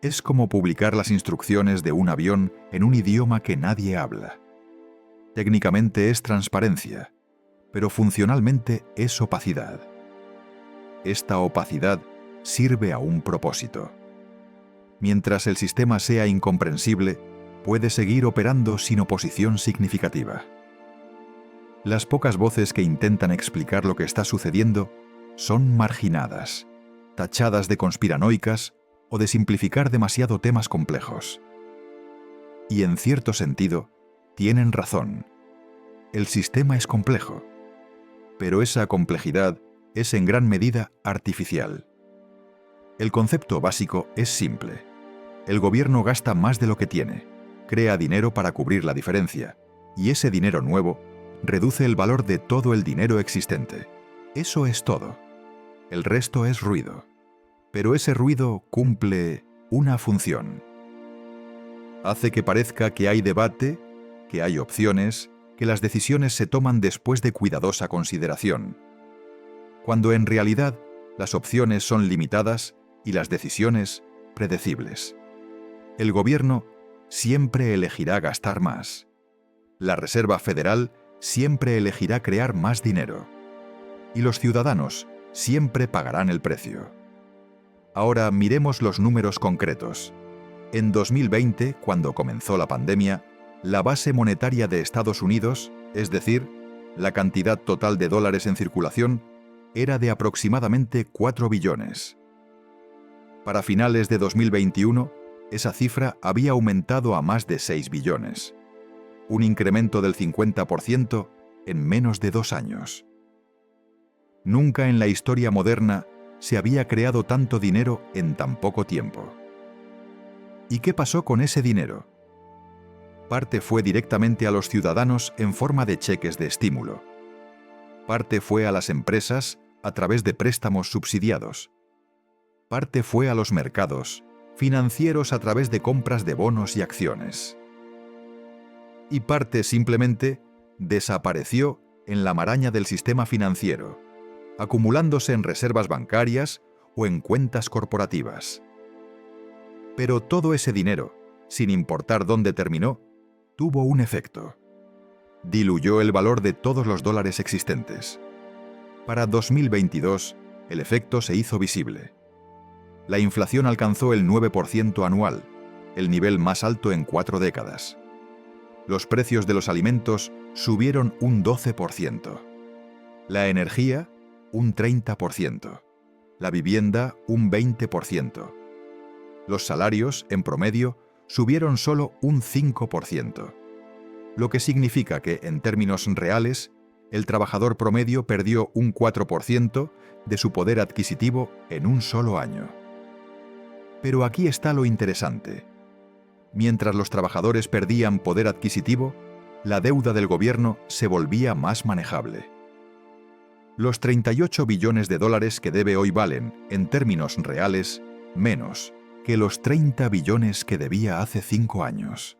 Es como publicar las instrucciones de un avión en un idioma que nadie habla. Técnicamente es transparencia, pero funcionalmente es opacidad. Esta opacidad sirve a un propósito. Mientras el sistema sea incomprensible, puede seguir operando sin oposición significativa. Las pocas voces que intentan explicar lo que está sucediendo son marginadas, tachadas de conspiranoicas o de simplificar demasiado temas complejos. Y en cierto sentido, tienen razón. El sistema es complejo, pero esa complejidad es en gran medida artificial. El concepto básico es simple. El gobierno gasta más de lo que tiene, crea dinero para cubrir la diferencia, y ese dinero nuevo reduce el valor de todo el dinero existente. Eso es todo. El resto es ruido. Pero ese ruido cumple una función. Hace que parezca que hay debate, que hay opciones, que las decisiones se toman después de cuidadosa consideración, cuando en realidad las opciones son limitadas y las decisiones predecibles. El gobierno siempre elegirá gastar más. La Reserva Federal siempre elegirá crear más dinero. Y los ciudadanos siempre pagarán el precio. Ahora miremos los números concretos. En 2020, cuando comenzó la pandemia, la base monetaria de Estados Unidos, es decir, la cantidad total de dólares en circulación, era de aproximadamente 4 billones. Para finales de 2021, esa cifra había aumentado a más de 6 billones. Un incremento del 50% en menos de 2 años. Nunca en la historia moderna se había creado tanto dinero en tan poco tiempo. ¿Y qué pasó con ese dinero? Parte fue directamente a los ciudadanos en forma de cheques de estímulo. Parte fue a las empresas a través de préstamos subsidiados. Parte fue a los mercados financieros a través de compras de bonos y acciones. Y parte simplemente desapareció en la maraña del sistema financiero, acumulándose en reservas bancarias o en cuentas corporativas. Pero todo ese dinero, sin importar dónde terminó, tuvo un efecto. Diluyó el valor de todos los dólares existentes. Para 2022, el efecto se hizo visible. La inflación alcanzó el 9% anual, el nivel más alto en 4 décadas. Los precios de los alimentos subieron un 12%. La energía, un 30%. La vivienda, un 20%. Los salarios, en promedio, subieron solo un 5%. Lo que significa que, en términos reales, el trabajador promedio perdió un 4% de su poder adquisitivo en un solo año. Pero aquí está lo interesante. Mientras los trabajadores perdían poder adquisitivo, la deuda del gobierno se volvía más manejable. Los 38 billones de dólares que debe hoy valen, en términos reales, menos que los 30 billones que debía hace 5 años.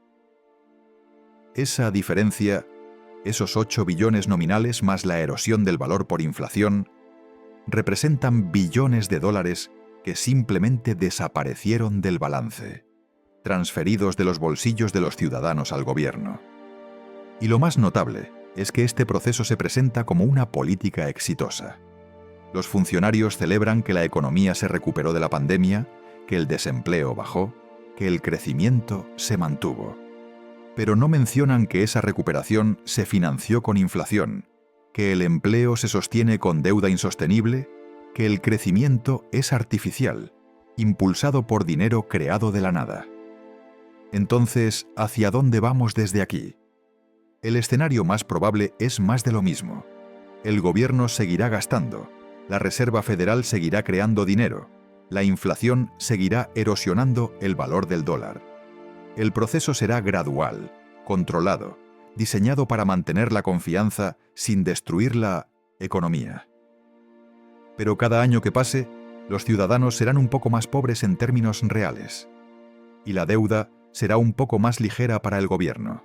Esa diferencia, esos 8 billones nominales más la erosión del valor por inflación, representan billones de dólares que simplemente desaparecieron del balance, transferidos de los bolsillos de los ciudadanos al gobierno. Y lo más notable es que este proceso se presenta como una política exitosa. Los funcionarios celebran que la economía se recuperó de la pandemia, que el desempleo bajó, que el crecimiento se mantuvo. Pero no mencionan que esa recuperación se financió con inflación, que el empleo se sostiene con deuda insostenible, que el crecimiento es artificial, impulsado por dinero creado de la nada. Entonces, ¿hacia dónde vamos desde aquí? El escenario más probable es más de lo mismo. El gobierno seguirá gastando, la Reserva Federal seguirá creando dinero, la inflación seguirá erosionando el valor del dólar. El proceso será gradual, controlado, diseñado para mantener la confianza sin destruir la economía. Pero cada año que pase, los ciudadanos serán un poco más pobres en términos reales, y la deuda será un poco más ligera para el gobierno.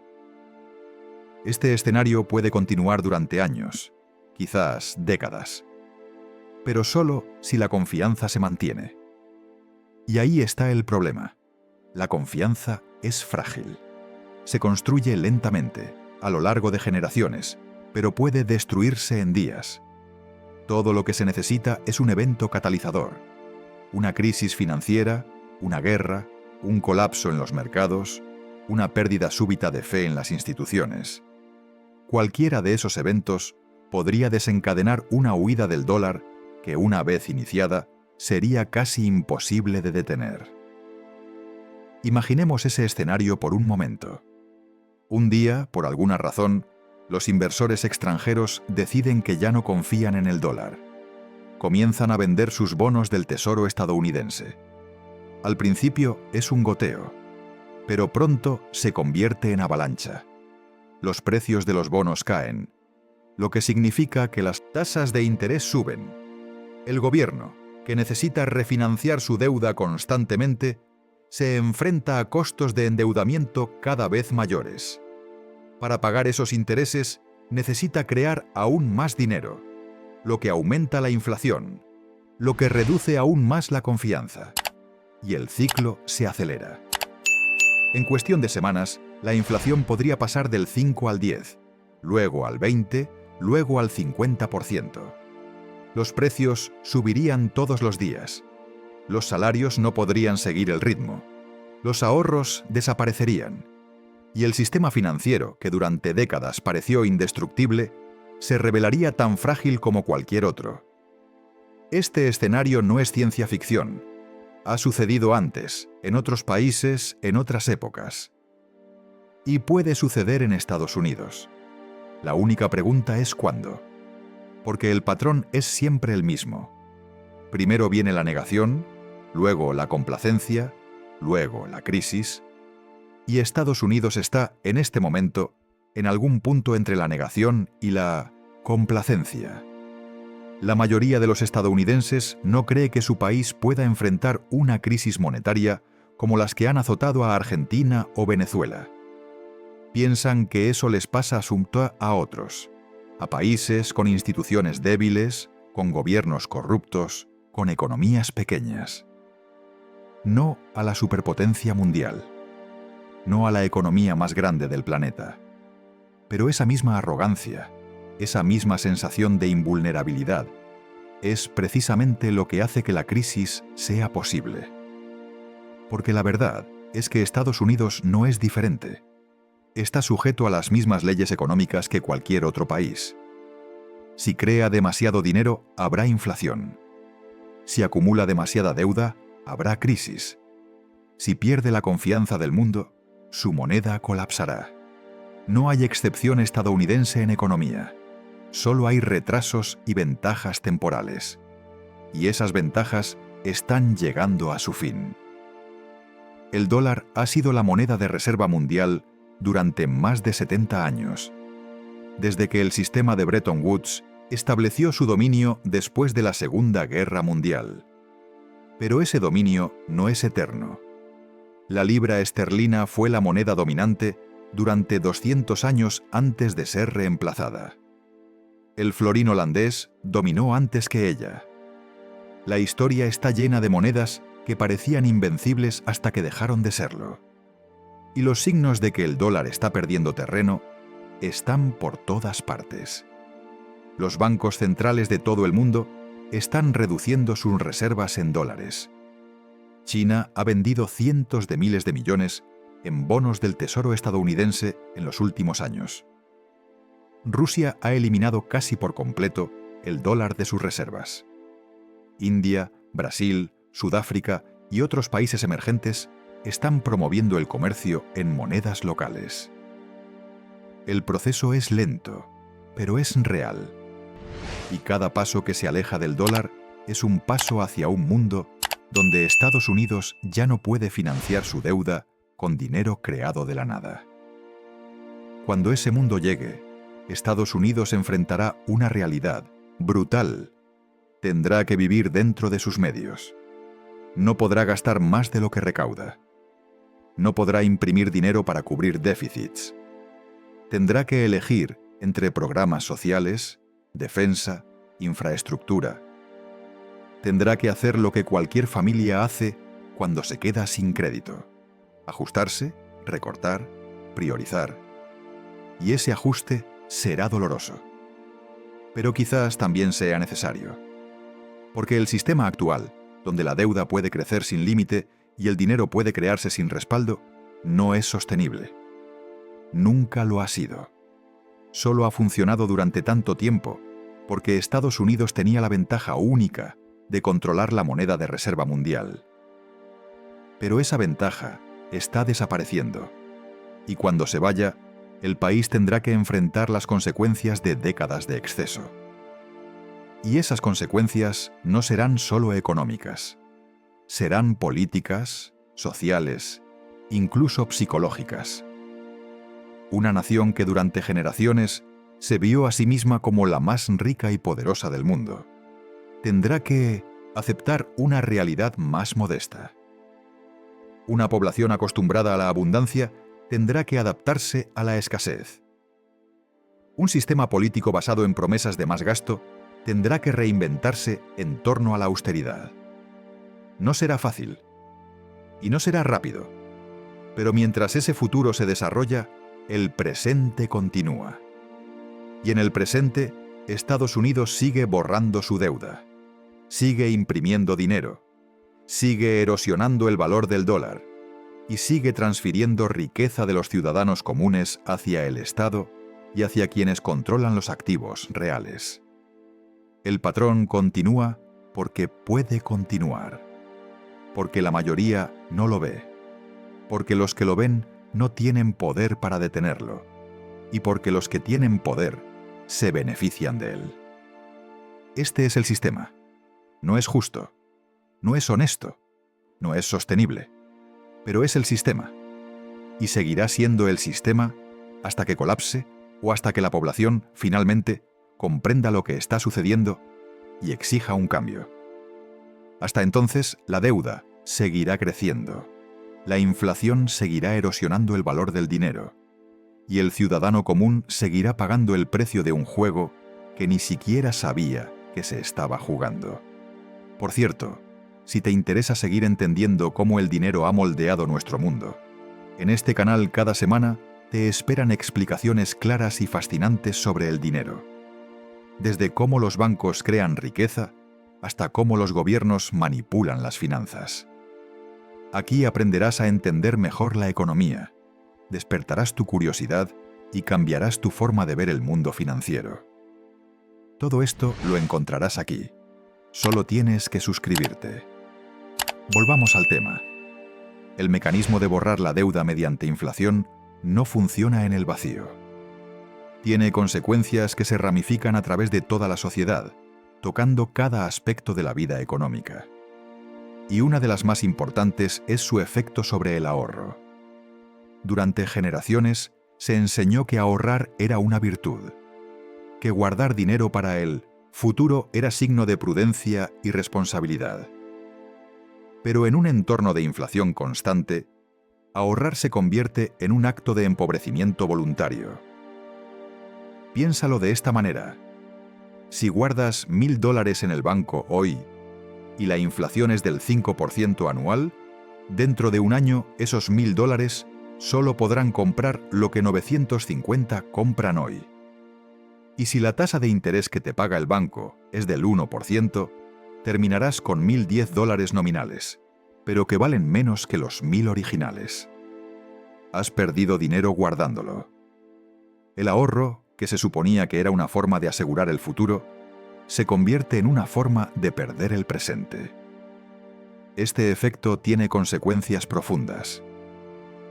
Este escenario puede continuar durante años, quizás décadas, pero solo si la confianza se mantiene. Y ahí está el problema. La confianza es frágil. Se construye lentamente, a lo largo de generaciones, pero puede destruirse en días. Todo lo que se necesita es un evento catalizador. Una crisis financiera, una guerra, un colapso en los mercados, una pérdida súbita de fe en las instituciones. Cualquiera de esos eventos podría desencadenar una huida del dólar que, una vez iniciada, sería casi imposible de detener. Imaginemos ese escenario por un momento. Un día, por alguna razón, los inversores extranjeros deciden que ya no confían en el dólar. Comienzan a vender sus bonos del Tesoro estadounidense. Al principio es un goteo, pero pronto se convierte en avalancha. Los precios de los bonos caen, lo que significa que las tasas de interés suben. El gobierno, que necesita refinanciar su deuda constantemente, se enfrenta a costos de endeudamiento cada vez mayores. Para pagar esos intereses, necesita crear aún más dinero, lo que aumenta la inflación, lo que reduce aún más la confianza. Y el ciclo se acelera. En cuestión de semanas, la inflación podría pasar del 5 al 10, luego al 20, luego al 50%. Los precios subirían todos los días. Los salarios no podrían seguir el ritmo. Los ahorros desaparecerían. Y el sistema financiero, que durante décadas pareció indestructible, se revelaría tan frágil como cualquier otro. Este escenario no es ciencia ficción. Ha sucedido antes, en otros países, en otras épocas. Y puede suceder en Estados Unidos. La única pregunta es ¿cuándo? Porque el patrón es siempre el mismo. Primero viene la negación, luego la complacencia, luego la crisis, y Estados Unidos está, en este momento, en algún punto entre la negación y la complacencia. La mayoría de los estadounidenses no cree que su país pueda enfrentar una crisis monetaria como las que han azotado a Argentina o Venezuela. Piensan que eso les pasa a otros, a países con instituciones débiles, con gobiernos corruptos, con economías pequeñas. No a la superpotencia mundial, no a la economía más grande del planeta. Pero esa misma arrogancia, esa misma sensación de invulnerabilidad, es precisamente lo que hace que la crisis sea posible. Porque la verdad es que Estados Unidos no es diferente. Está sujeto a las mismas leyes económicas que cualquier otro país. Si crea demasiado dinero, habrá inflación. Si acumula demasiada deuda, habrá crisis. Si pierde la confianza del mundo, su moneda colapsará. No hay excepción estadounidense en economía. Solo hay retrasos y ventajas temporales. Y esas ventajas están llegando a su fin. El dólar ha sido la moneda de reserva mundial durante más de 70 años, desde que el sistema de Bretton Woods estableció su dominio después de la Segunda Guerra Mundial. Pero ese dominio no es eterno. La libra esterlina fue la moneda dominante durante 200 años antes de ser reemplazada. El florín holandés dominó antes que ella. La historia está llena de monedas que parecían invencibles hasta que dejaron de serlo. Y los signos de que el dólar está perdiendo terreno están por todas partes. Los bancos centrales de todo el mundo están reduciendo sus reservas en dólares. China ha vendido cientos de miles de millones en bonos del Tesoro estadounidense en los últimos años. Rusia ha eliminado casi por completo el dólar de sus reservas. India, Brasil, Sudáfrica y otros países emergentes están promoviendo el comercio en monedas locales. El proceso es lento, pero es real. Y cada paso que se aleja del dólar es un paso hacia un mundo donde Estados Unidos ya no puede financiar su deuda con dinero creado de la nada. Cuando ese mundo llegue, Estados Unidos enfrentará una realidad brutal. Tendrá que vivir dentro de sus medios. No podrá gastar más de lo que recauda. No podrá imprimir dinero para cubrir déficits. Tendrá que elegir entre programas sociales, defensa, infraestructura. Tendrá que hacer lo que cualquier familia hace cuando se queda sin crédito: ajustarse, recortar, priorizar. Y ese ajuste será doloroso. Pero quizás también sea necesario. Porque el sistema actual, donde la deuda puede crecer sin límite y el dinero puede crearse sin respaldo, no es sostenible. Nunca lo ha sido. Solo ha funcionado durante tanto tiempo porque Estados Unidos tenía la ventaja única de controlar la moneda de reserva mundial. Pero esa ventaja está desapareciendo. Y cuando se vaya, el país tendrá que enfrentar las consecuencias de décadas de exceso. Y esas consecuencias no serán solo económicas. Serán políticas, sociales, incluso psicológicas. Una nación que durante generaciones se vio a sí misma como la más rica y poderosa del mundo, tendrá que aceptar una realidad más modesta. Una población acostumbrada a la abundancia tendrá que adaptarse a la escasez. Un sistema político basado en promesas de más gasto tendrá que reinventarse en torno a la austeridad. No será fácil. Y no será rápido. Pero mientras ese futuro se desarrolla, el presente continúa. Y en el presente, Estados Unidos sigue borrando su deuda. Sigue imprimiendo dinero. Sigue erosionando el valor del dólar. Y sigue transfiriendo riqueza de los ciudadanos comunes hacia el Estado y hacia quienes controlan los activos reales. El patrón continúa porque puede continuar. Porque la mayoría no lo ve. Porque los que lo ven no tienen poder para detenerlo. Y porque los que tienen poder se benefician de él. Este es el sistema. No es justo. No es honesto. No es sostenible. Pero es el sistema. Y seguirá siendo el sistema hasta que colapse o hasta que la población, finalmente, comprenda lo que está sucediendo y exija un cambio. Hasta entonces, la deuda seguirá creciendo. La inflación seguirá erosionando el valor del dinero. Y el ciudadano común seguirá pagando el precio de un juego que ni siquiera sabía que se estaba jugando. Por cierto, si te interesa seguir entendiendo cómo el dinero ha moldeado nuestro mundo, en este canal cada semana te esperan explicaciones claras y fascinantes sobre el dinero. Desde cómo los bancos crean riqueza hasta cómo los gobiernos manipulan las finanzas. Aquí aprenderás a entender mejor la economía, despertarás tu curiosidad y cambiarás tu forma de ver el mundo financiero. Todo esto lo encontrarás aquí. Solo tienes que suscribirte. Volvamos al tema. El mecanismo de borrar la deuda mediante inflación no funciona en el vacío. Tiene consecuencias que se ramifican a través de toda la sociedad, tocando cada aspecto de la vida económica. Y una de las más importantes es su efecto sobre el ahorro. Durante generaciones se enseñó que ahorrar era una virtud, que guardar dinero para el futuro era signo de prudencia y responsabilidad. Pero en un entorno de inflación constante, ahorrar se convierte en un acto de empobrecimiento voluntario. Piénsalo de esta manera. Si guardas $1.000 en el banco hoy y la inflación es del 5% anual, dentro de un año esos $1.000 solo podrán comprar lo que 950 compran hoy. Y si la tasa de interés que te paga el banco es del 1%, terminarás con $1.010 nominales, pero que valen menos que los 1.000 originales. Has perdido dinero guardándolo. El ahorro, que se suponía que era una forma de asegurar el futuro, se convierte en una forma de perder el presente. Este efecto tiene consecuencias profundas.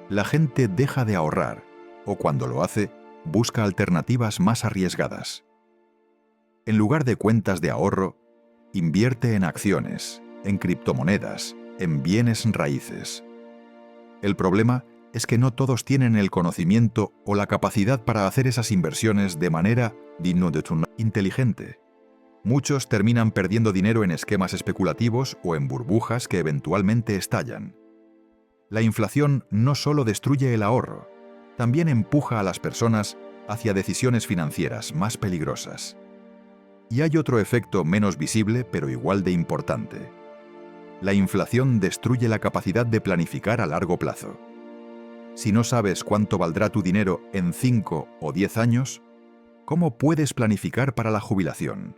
La gente deja de ahorrar, o cuando lo hace, busca alternativas más arriesgadas. En lugar de cuentas de ahorro, invierte en acciones, en criptomonedas, en bienes raíces. El problema es que no todos tienen el conocimiento o la capacidad para hacer esas inversiones de manera inteligente. Muchos terminan perdiendo dinero en esquemas especulativos o en burbujas que eventualmente estallan. La inflación no solo destruye el ahorro, también empuja a las personas hacia decisiones financieras más peligrosas. Y hay otro efecto menos visible pero igual de importante. La inflación destruye la capacidad de planificar a largo plazo. Si no sabes cuánto valdrá tu dinero en 5 o 10 años, ¿cómo puedes planificar para la jubilación?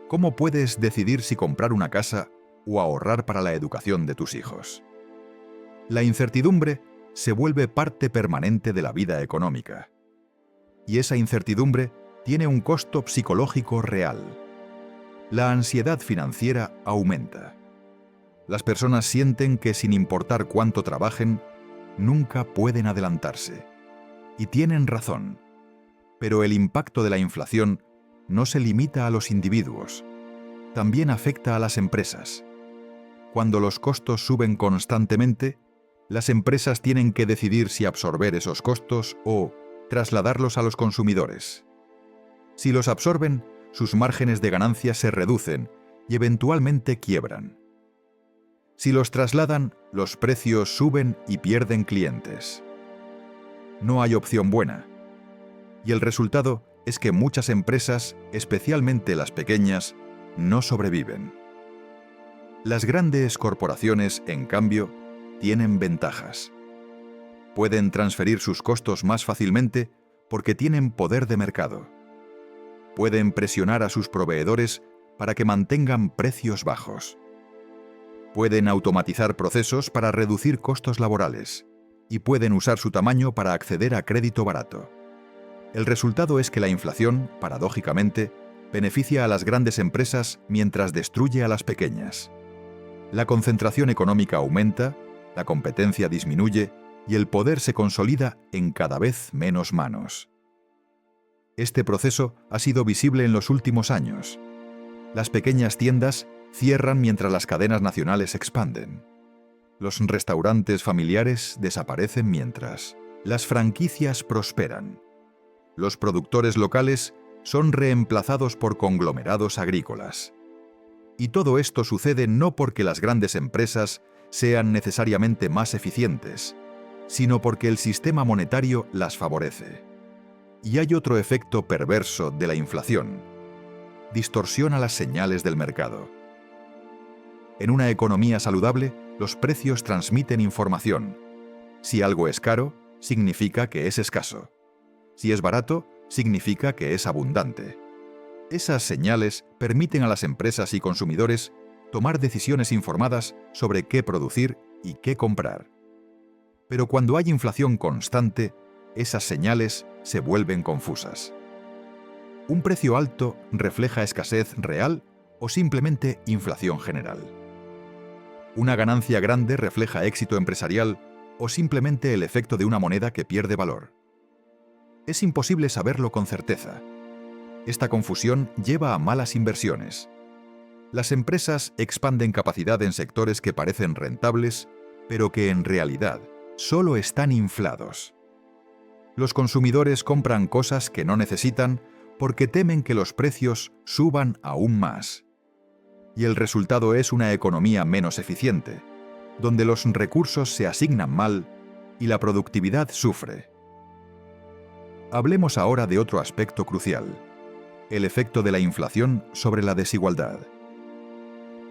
¿Cómo puedes decidir si comprar una casa o ahorrar para la educación de tus hijos? La incertidumbre se vuelve parte permanente de la vida económica. Y esa incertidumbre tiene un costo psicológico real. La ansiedad financiera aumenta. Las personas sienten que sin importar cuánto trabajen, nunca pueden adelantarse. Y tienen razón. Pero el impacto de la inflación no se limita a los individuos. También afecta a las empresas. Cuando los costos suben constantemente, las empresas tienen que decidir si absorber esos costos o trasladarlos a los consumidores. Si los absorben, sus márgenes de ganancia se reducen y eventualmente quiebran. Si los trasladan, los precios suben y pierden clientes. No hay opción buena. Y el resultado es que muchas empresas, especialmente las pequeñas, no sobreviven. Las grandes corporaciones, en cambio, tienen ventajas. Pueden transferir sus costos más fácilmente porque tienen poder de mercado. Pueden presionar a sus proveedores para que mantengan precios bajos. Pueden automatizar procesos para reducir costos laborales y pueden usar su tamaño para acceder a crédito barato. El resultado es que la inflación, paradójicamente, beneficia a las grandes empresas mientras destruye a las pequeñas. La concentración económica aumenta, la competencia disminuye y el poder se consolida en cada vez menos manos. Este proceso ha sido visible en los últimos años. Las pequeñas tiendas cierran mientras las cadenas nacionales expanden. Los restaurantes familiares desaparecen mientras las franquicias prosperan. Los productores locales son reemplazados por conglomerados agrícolas. Y todo esto sucede no porque las grandes empresas sean necesariamente más eficientes, sino porque el sistema monetario las favorece. Y hay otro efecto perverso de la inflación. Distorsiona las señales del mercado. En una economía saludable, los precios transmiten información. Si algo es caro, significa que es escaso. Si es barato, significa que es abundante. Esas señales permiten a las empresas y consumidores tomar decisiones informadas sobre qué producir y qué comprar. Pero cuando hay inflación constante, esas señales se vuelven confusas. ¿Un precio alto refleja escasez real o simplemente inflación general? ¿Una ganancia grande refleja éxito empresarial o simplemente el efecto de una moneda que pierde valor? Es imposible saberlo con certeza. Esta confusión lleva a malas inversiones. Las empresas expanden capacidad en sectores que parecen rentables, pero que en realidad solo están inflados. Los consumidores compran cosas que no necesitan porque temen que los precios suban aún más. Y el resultado es una economía menos eficiente, donde los recursos se asignan mal y la productividad sufre. Hablemos ahora de otro aspecto crucial: el efecto de la inflación sobre la desigualdad.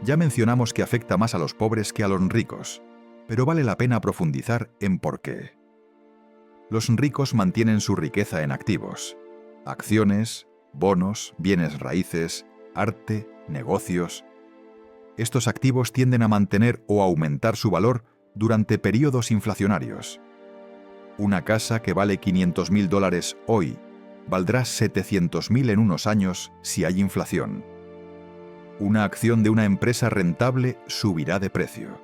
Ya mencionamos que afecta más a los pobres que a los ricos, pero vale la pena profundizar en por qué. Los ricos mantienen su riqueza en activos: acciones, bonos, bienes raíces, arte, negocios. Estos activos tienden a mantener o aumentar su valor durante periodos inflacionarios. Una casa que vale $500.000 hoy valdrá $700.000 en unos años si hay inflación. Una acción de una empresa rentable subirá de precio.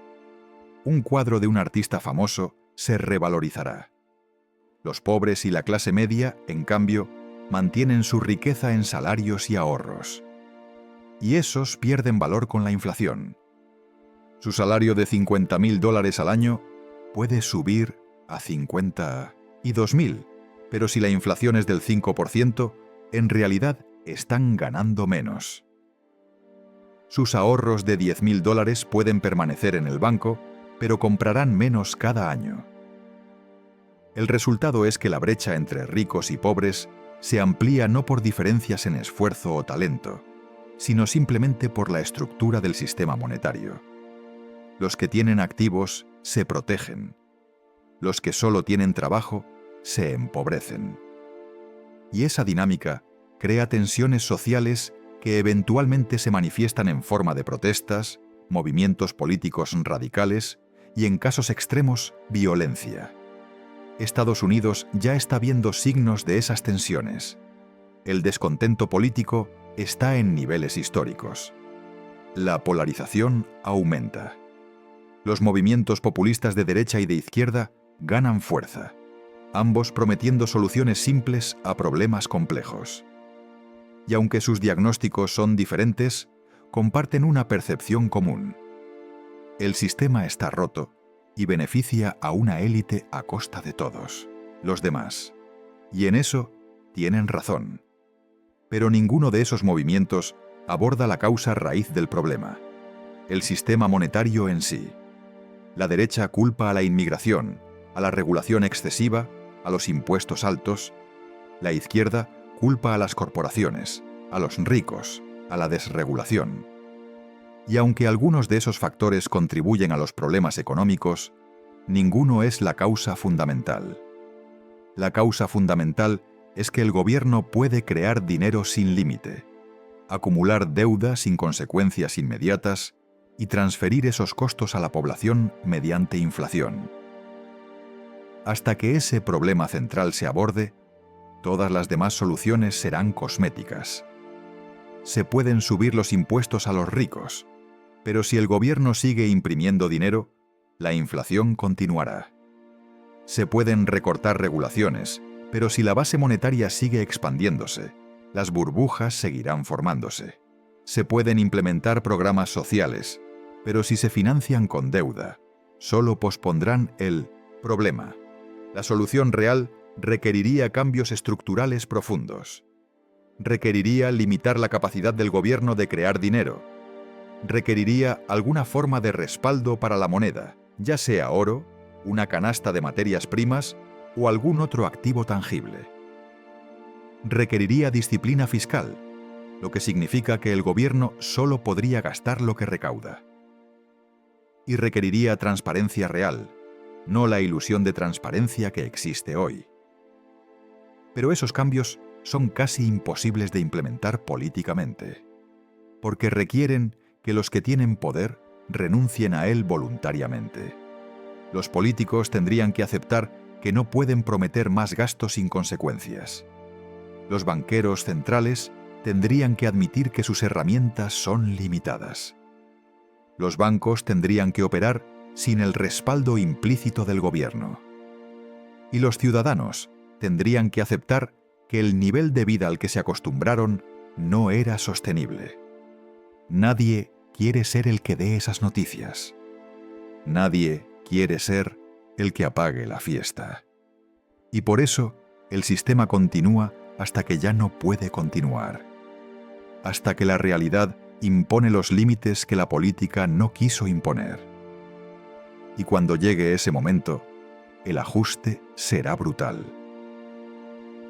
Un cuadro de un artista famoso se revalorizará. Los pobres y la clase media, en cambio, mantienen su riqueza en salarios y ahorros. Y esos pierden valor con la inflación. Su salario de $50.000 al año puede subir a 52.000, pero si la inflación es del 5%, en realidad están ganando menos. Sus ahorros de $10.000 pueden permanecer en el banco, pero comprarán menos cada año. El resultado es que la brecha entre ricos y pobres se amplía no por diferencias en esfuerzo o talento, sino simplemente por la estructura del sistema monetario. Los que tienen activos se protegen. Los que solo tienen trabajo se empobrecen. Y esa dinámica crea tensiones sociales que eventualmente se manifiestan en forma de protestas, movimientos políticos radicales y, en casos extremos, violencia. Estados Unidos ya está viendo signos de esas tensiones. El descontento político está en niveles históricos. La polarización aumenta. Los movimientos populistas de derecha y de izquierda ganan fuerza, ambos prometiendo soluciones simples a problemas complejos. Y aunque sus diagnósticos son diferentes, comparten una percepción común. El sistema está roto y beneficia a una élite a costa de todos, los demás. Y en eso tienen razón. Pero ninguno de esos movimientos aborda la causa raíz del problema, el sistema monetario en sí. La derecha culpa a la inmigración, a la regulación excesiva, a los impuestos altos. La izquierda culpa a las corporaciones, a los ricos, a la desregulación. Y aunque algunos de esos factores contribuyen a los problemas económicos, ninguno es la causa fundamental. La causa fundamental es que el gobierno puede crear dinero sin límite, acumular deuda sin consecuencias inmediatas y transferir esos costos a la población mediante inflación. Hasta que ese problema central se aborde, todas las demás soluciones serán cosméticas. Se pueden subir los impuestos a los ricos, pero si el gobierno sigue imprimiendo dinero, la inflación continuará. Se pueden recortar regulaciones, pero si la base monetaria sigue expandiéndose, las burbujas seguirán formándose. Se pueden implementar programas sociales, pero si se financian con deuda, solo pospondrán el problema. La solución real requeriría cambios estructurales profundos. Requeriría limitar la capacidad del gobierno de crear dinero. Requeriría alguna forma de respaldo para la moneda, ya sea oro, una canasta de materias primas o algún otro activo tangible. Requeriría disciplina fiscal, lo que significa que el gobierno solo podría gastar lo que recauda. Y requeriría transparencia real, no la ilusión de transparencia que existe hoy. Pero esos cambios son casi imposibles de implementar políticamente, porque requieren que los que tienen poder renuncien a él voluntariamente. Los políticos tendrían que aceptar que no pueden prometer más gastos sin consecuencias. Los banqueros centrales tendrían que admitir que sus herramientas son limitadas. Los bancos tendrían que operar sin el respaldo implícito del gobierno. Y los ciudadanos tendrían que aceptar que el nivel de vida al que se acostumbraron no era sostenible. Nadie quiere ser el que dé esas noticias. Nadie quiere ser el que apague la fiesta. Y por eso, el sistema continúa hasta que ya no puede continuar. Hasta que la realidad impone los límites que la política no quiso imponer. Y cuando llegue ese momento, el ajuste será brutal.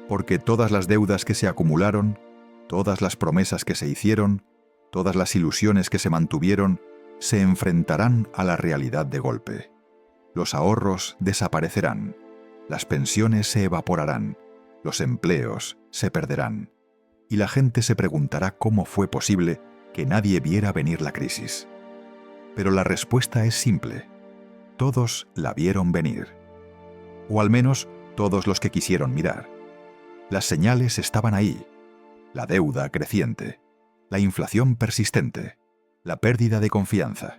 Porque todas las deudas que se acumularon, todas las promesas que se hicieron, todas las ilusiones que se mantuvieron, se enfrentarán a la realidad de golpe. Los ahorros desaparecerán, las pensiones se evaporarán, los empleos se perderán, y la gente se preguntará cómo fue posible que nadie viera venir la crisis. Pero la respuesta es simple. Todos la vieron venir. O al menos todos los que quisieron mirar. Las señales estaban ahí. La deuda creciente, la inflación persistente, la pérdida de confianza.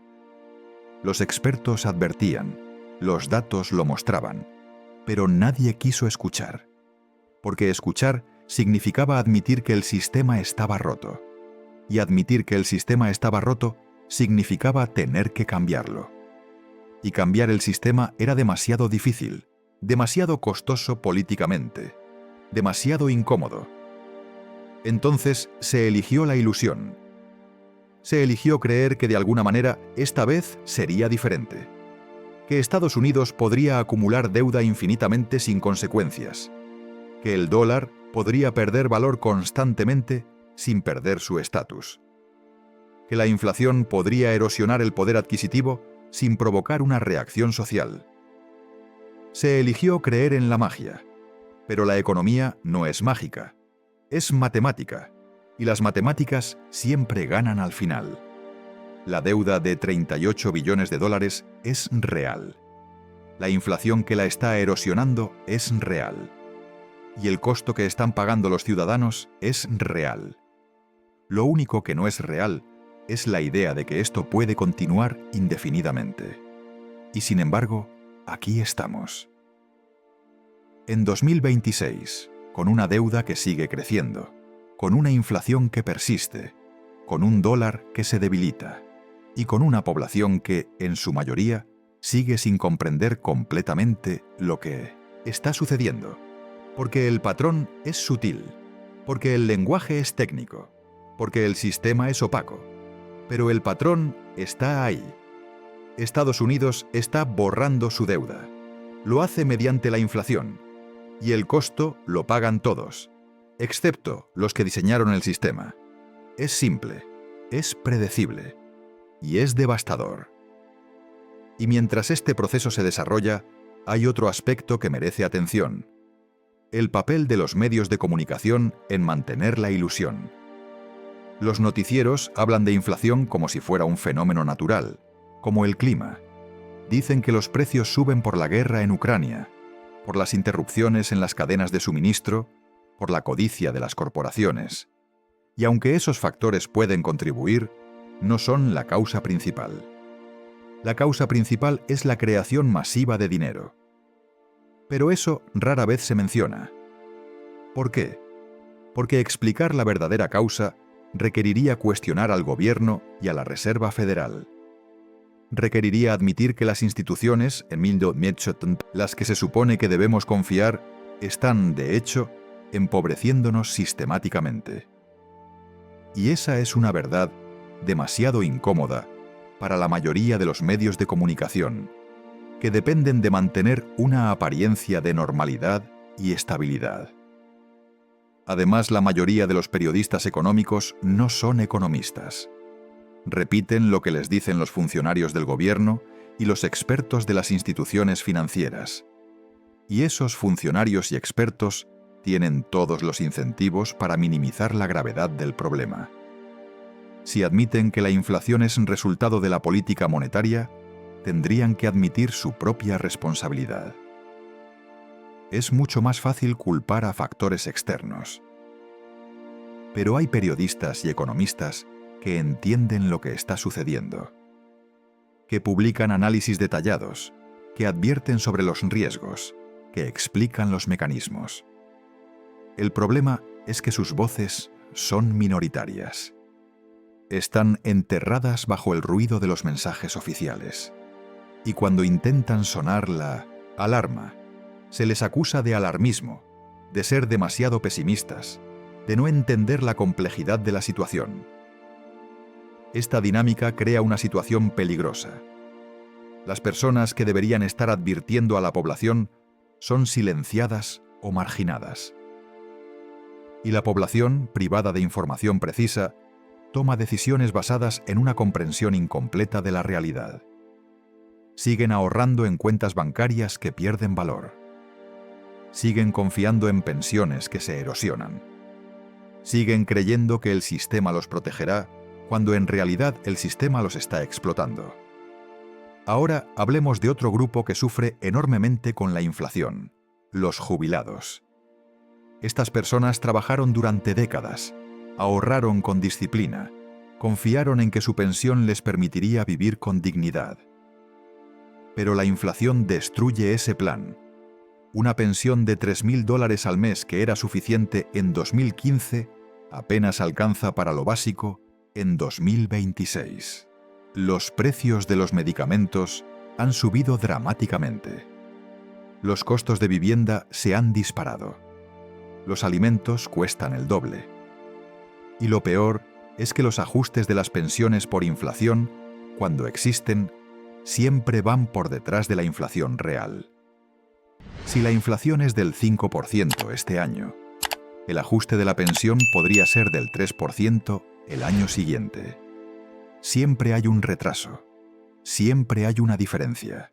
Los expertos advertían, los datos lo mostraban, pero nadie quiso escuchar. Porque escuchar significaba admitir que el sistema estaba roto. Y admitir que el sistema estaba roto significaba tener que cambiarlo. Y cambiar el sistema era demasiado difícil, demasiado costoso políticamente, demasiado incómodo. Entonces se eligió la ilusión. Se eligió creer que de alguna manera esta vez sería diferente. Que Estados Unidos podría acumular deuda infinitamente sin consecuencias. Que el dólar podría perder valor constantemente sin perder su estatus. Que la inflación podría erosionar el poder adquisitivo sin provocar una reacción social. Se eligió creer en la magia, pero la economía no es mágica, es matemática, y las matemáticas siempre ganan al final. La deuda de 38 billones de dólares es real. La inflación que la está erosionando es real. Y el costo que están pagando los ciudadanos es real. Lo único que no es real es la idea de que esto puede continuar indefinidamente. Y sin embargo, aquí estamos. En 2026, con una deuda que sigue creciendo, con una inflación que persiste, con un dólar que se debilita y con una población que, en su mayoría, sigue sin comprender completamente lo que está sucediendo. Porque el patrón es sutil, porque el lenguaje es técnico, porque el sistema es opaco. Pero el patrón está ahí. Estados Unidos está borrando su deuda. Lo hace mediante la inflación. Y el costo lo pagan todos, excepto los que diseñaron el sistema. Es simple, es predecible y es devastador. Y mientras este proceso se desarrolla, hay otro aspecto que merece atención: el papel de los medios de comunicación en mantener la ilusión. Los noticieros hablan de inflación como si fuera un fenómeno natural, como el clima. Dicen que los precios suben por la guerra en Ucrania, por las interrupciones en las cadenas de suministro, por la codicia de las corporaciones. Y aunque esos factores pueden contribuir, no son la causa principal. La causa principal es la creación masiva de dinero. Pero eso rara vez se menciona. ¿Por qué? Porque explicar la verdadera causa requeriría cuestionar al gobierno y a la Reserva Federal. Requeriría admitir que las instituciones, las que se supone que debemos confiar, están, de hecho, empobreciéndonos sistemáticamente. Y esa es una verdad demasiado incómoda para la mayoría de los medios de comunicación, que dependen de mantener una apariencia de normalidad y estabilidad. Además, la mayoría de los periodistas económicos no son economistas. Repiten lo que les dicen los funcionarios del gobierno y los expertos de las instituciones financieras. Y esos funcionarios y expertos tienen todos los incentivos para minimizar la gravedad del problema. Si admiten que la inflación es resultado de la política monetaria, tendrían que admitir su propia responsabilidad. Es mucho más fácil culpar a factores externos. Pero hay periodistas y economistas que entienden lo que está sucediendo, que publican análisis detallados, que advierten sobre los riesgos, que explican los mecanismos. El problema es que sus voces son minoritarias. Están enterradas bajo el ruido de los mensajes oficiales. Y cuando intentan sonar la alarma, se les acusa de alarmismo, de ser demasiado pesimistas, de no entender la complejidad de la situación. Esta dinámica crea una situación peligrosa. Las personas que deberían estar advirtiendo a la población son silenciadas o marginadas. Y la población, privada de información precisa, toma decisiones basadas en una comprensión incompleta de la realidad. Siguen ahorrando en cuentas bancarias que pierden valor. Siguen confiando en pensiones que se erosionan. Siguen creyendo que el sistema los protegerá, cuando en realidad el sistema los está explotando. Ahora hablemos de otro grupo que sufre enormemente con la inflación: los jubilados. Estas personas trabajaron durante décadas, ahorraron con disciplina, confiaron en que su pensión les permitiría vivir con dignidad. Pero la inflación destruye ese plan. Una pensión de $3.000 al mes que era suficiente en 2015 apenas alcanza para lo básico en 2026. Los precios de los medicamentos han subido dramáticamente. Los costos de vivienda se han disparado. Los alimentos cuestan el doble. Y lo peor es que los ajustes de las pensiones por inflación, cuando existen, siempre van por detrás de la inflación real. Si la inflación es del 5% este año, el ajuste de la pensión podría ser del 3% el año siguiente. Siempre hay un retraso, siempre hay una diferencia.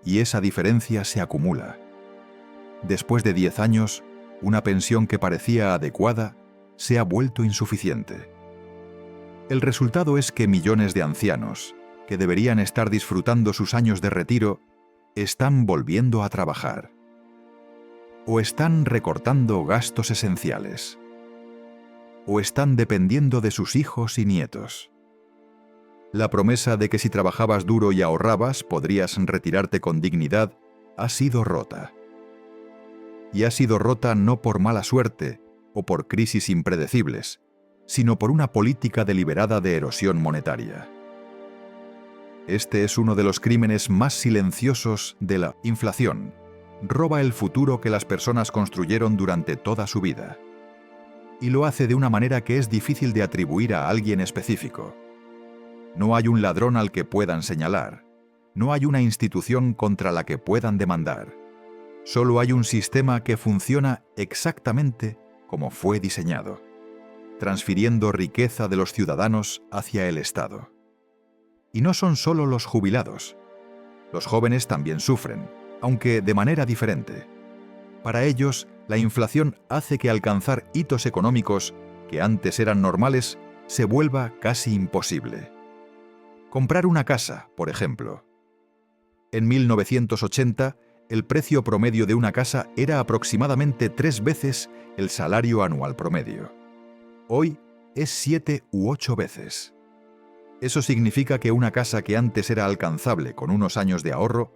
Y esa diferencia se acumula. Después de 10 años, una pensión que parecía adecuada se ha vuelto insuficiente. El resultado es que millones de ancianos, que deberían estar disfrutando sus años de retiro, están volviendo a trabajar. O están recortando gastos esenciales. O están dependiendo de sus hijos y nietos. La promesa de que si trabajabas duro y ahorrabas podrías retirarte con dignidad ha sido rota. Y ha sido rota no por mala suerte o por crisis impredecibles, sino por una política deliberada de erosión monetaria. Este es uno de los crímenes más silenciosos de la inflación. Roba el futuro que las personas construyeron durante toda su vida. Y lo hace de una manera que es difícil de atribuir a alguien específico. No hay un ladrón al que puedan señalar. No hay una institución contra la que puedan demandar. Solo hay un sistema que funciona exactamente como fue diseñado, transfiriendo riqueza de los ciudadanos hacia el Estado. Y no son solo los jubilados. Los jóvenes también sufren, aunque de manera diferente. Para ellos, la inflación hace que alcanzar hitos económicos que antes eran normales se vuelva casi imposible. Comprar una casa, por ejemplo. En 1980, el precio promedio de una casa era aproximadamente 3 veces el salario anual promedio. Hoy es 7 u 8 veces. Eso significa que una casa que antes era alcanzable con unos años de ahorro,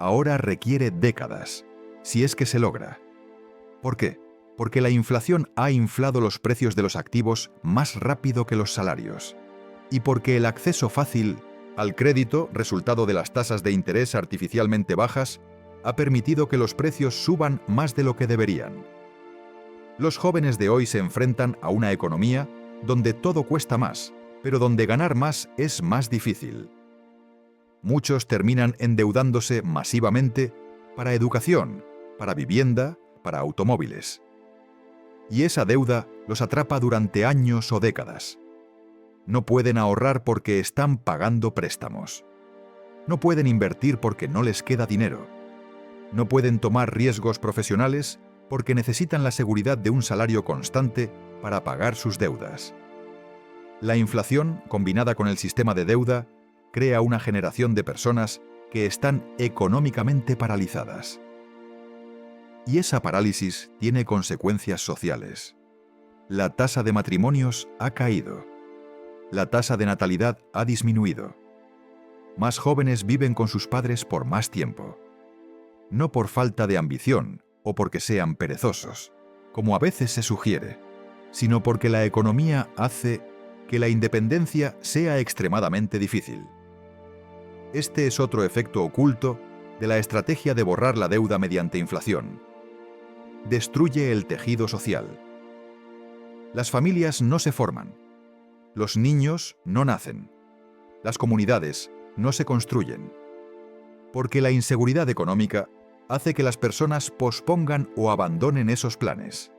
ahora requiere décadas, si es que se logra. ¿Por qué? Porque la inflación ha inflado los precios de los activos más rápido que los salarios. Y porque el acceso fácil al crédito, resultado de las tasas de interés artificialmente bajas, ha permitido que los precios suban más de lo que deberían. Los jóvenes de hoy se enfrentan a una economía donde todo cuesta más, pero donde ganar más es más difícil. Muchos terminan endeudándose masivamente para educación, para vivienda, para automóviles. Y esa deuda los atrapa durante años o décadas. No pueden ahorrar porque están pagando préstamos. No pueden invertir porque no les queda dinero. No pueden tomar riesgos profesionales porque necesitan la seguridad de un salario constante para pagar sus deudas. La inflación, combinada con el sistema de deuda, crea una generación de personas que están económicamente paralizadas. Y esa parálisis tiene consecuencias sociales. La tasa de matrimonios ha caído. La tasa de natalidad ha disminuido. Más jóvenes viven con sus padres por más tiempo. No por falta de ambición o porque sean perezosos, como a veces se sugiere, sino porque la economía hace que la independencia sea extremadamente difícil. Este es otro efecto oculto de la estrategia de borrar la deuda mediante inflación. Destruye el tejido social. Las familias no se forman. Los niños no nacen. Las comunidades no se construyen. Porque la inseguridad económica hace que las personas pospongan o abandonen esos planes.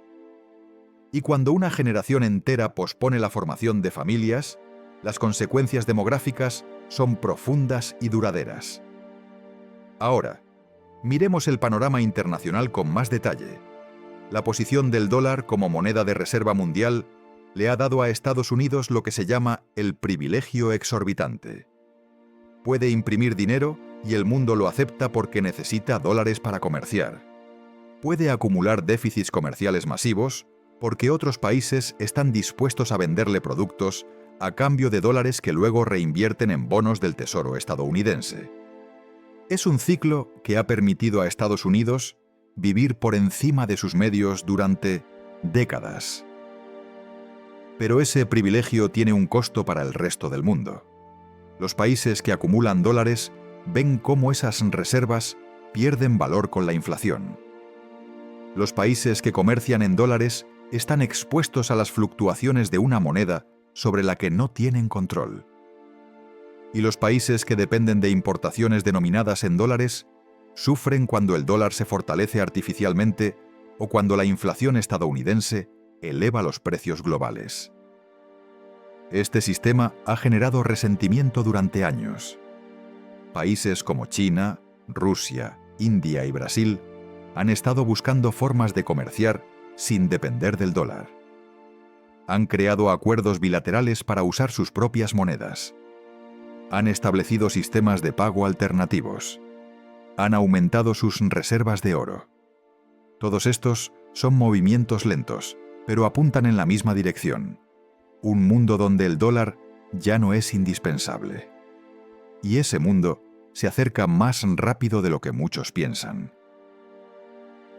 Y cuando una generación entera pospone la formación de familias, las consecuencias demográficas son profundas y duraderas. Ahora, miremos el panorama internacional con más detalle. La posición del dólar como moneda de reserva mundial le ha dado a Estados Unidos lo que se llama el privilegio exorbitante. Puede imprimir dinero y el mundo lo acepta porque necesita dólares para comerciar. Puede acumular déficits comerciales masivos porque otros países están dispuestos a venderle productos a cambio de dólares que luego reinvierten en bonos del Tesoro estadounidense. Es un ciclo que ha permitido a Estados Unidos vivir por encima de sus medios durante décadas. Pero ese privilegio tiene un costo para el resto del mundo. Los países que acumulan dólares ven cómo esas reservas pierden valor con la inflación. Los países que comercian en dólares están expuestos a las fluctuaciones de una moneda sobre la que no tienen control. Y los países que dependen de importaciones denominadas en dólares sufren cuando el dólar se fortalece artificialmente o cuando la inflación estadounidense eleva los precios globales. Este sistema ha generado resentimiento durante años. Países como China, Rusia, India y Brasil han estado buscando formas de comerciar sin depender del dólar. Han creado acuerdos bilaterales para usar sus propias monedas. Han establecido sistemas de pago alternativos. Han aumentado sus reservas de oro. Todos estos son movimientos lentos, pero apuntan en la misma dirección. Un mundo donde el dólar ya no es indispensable. Y ese mundo se acerca más rápido de lo que muchos piensan.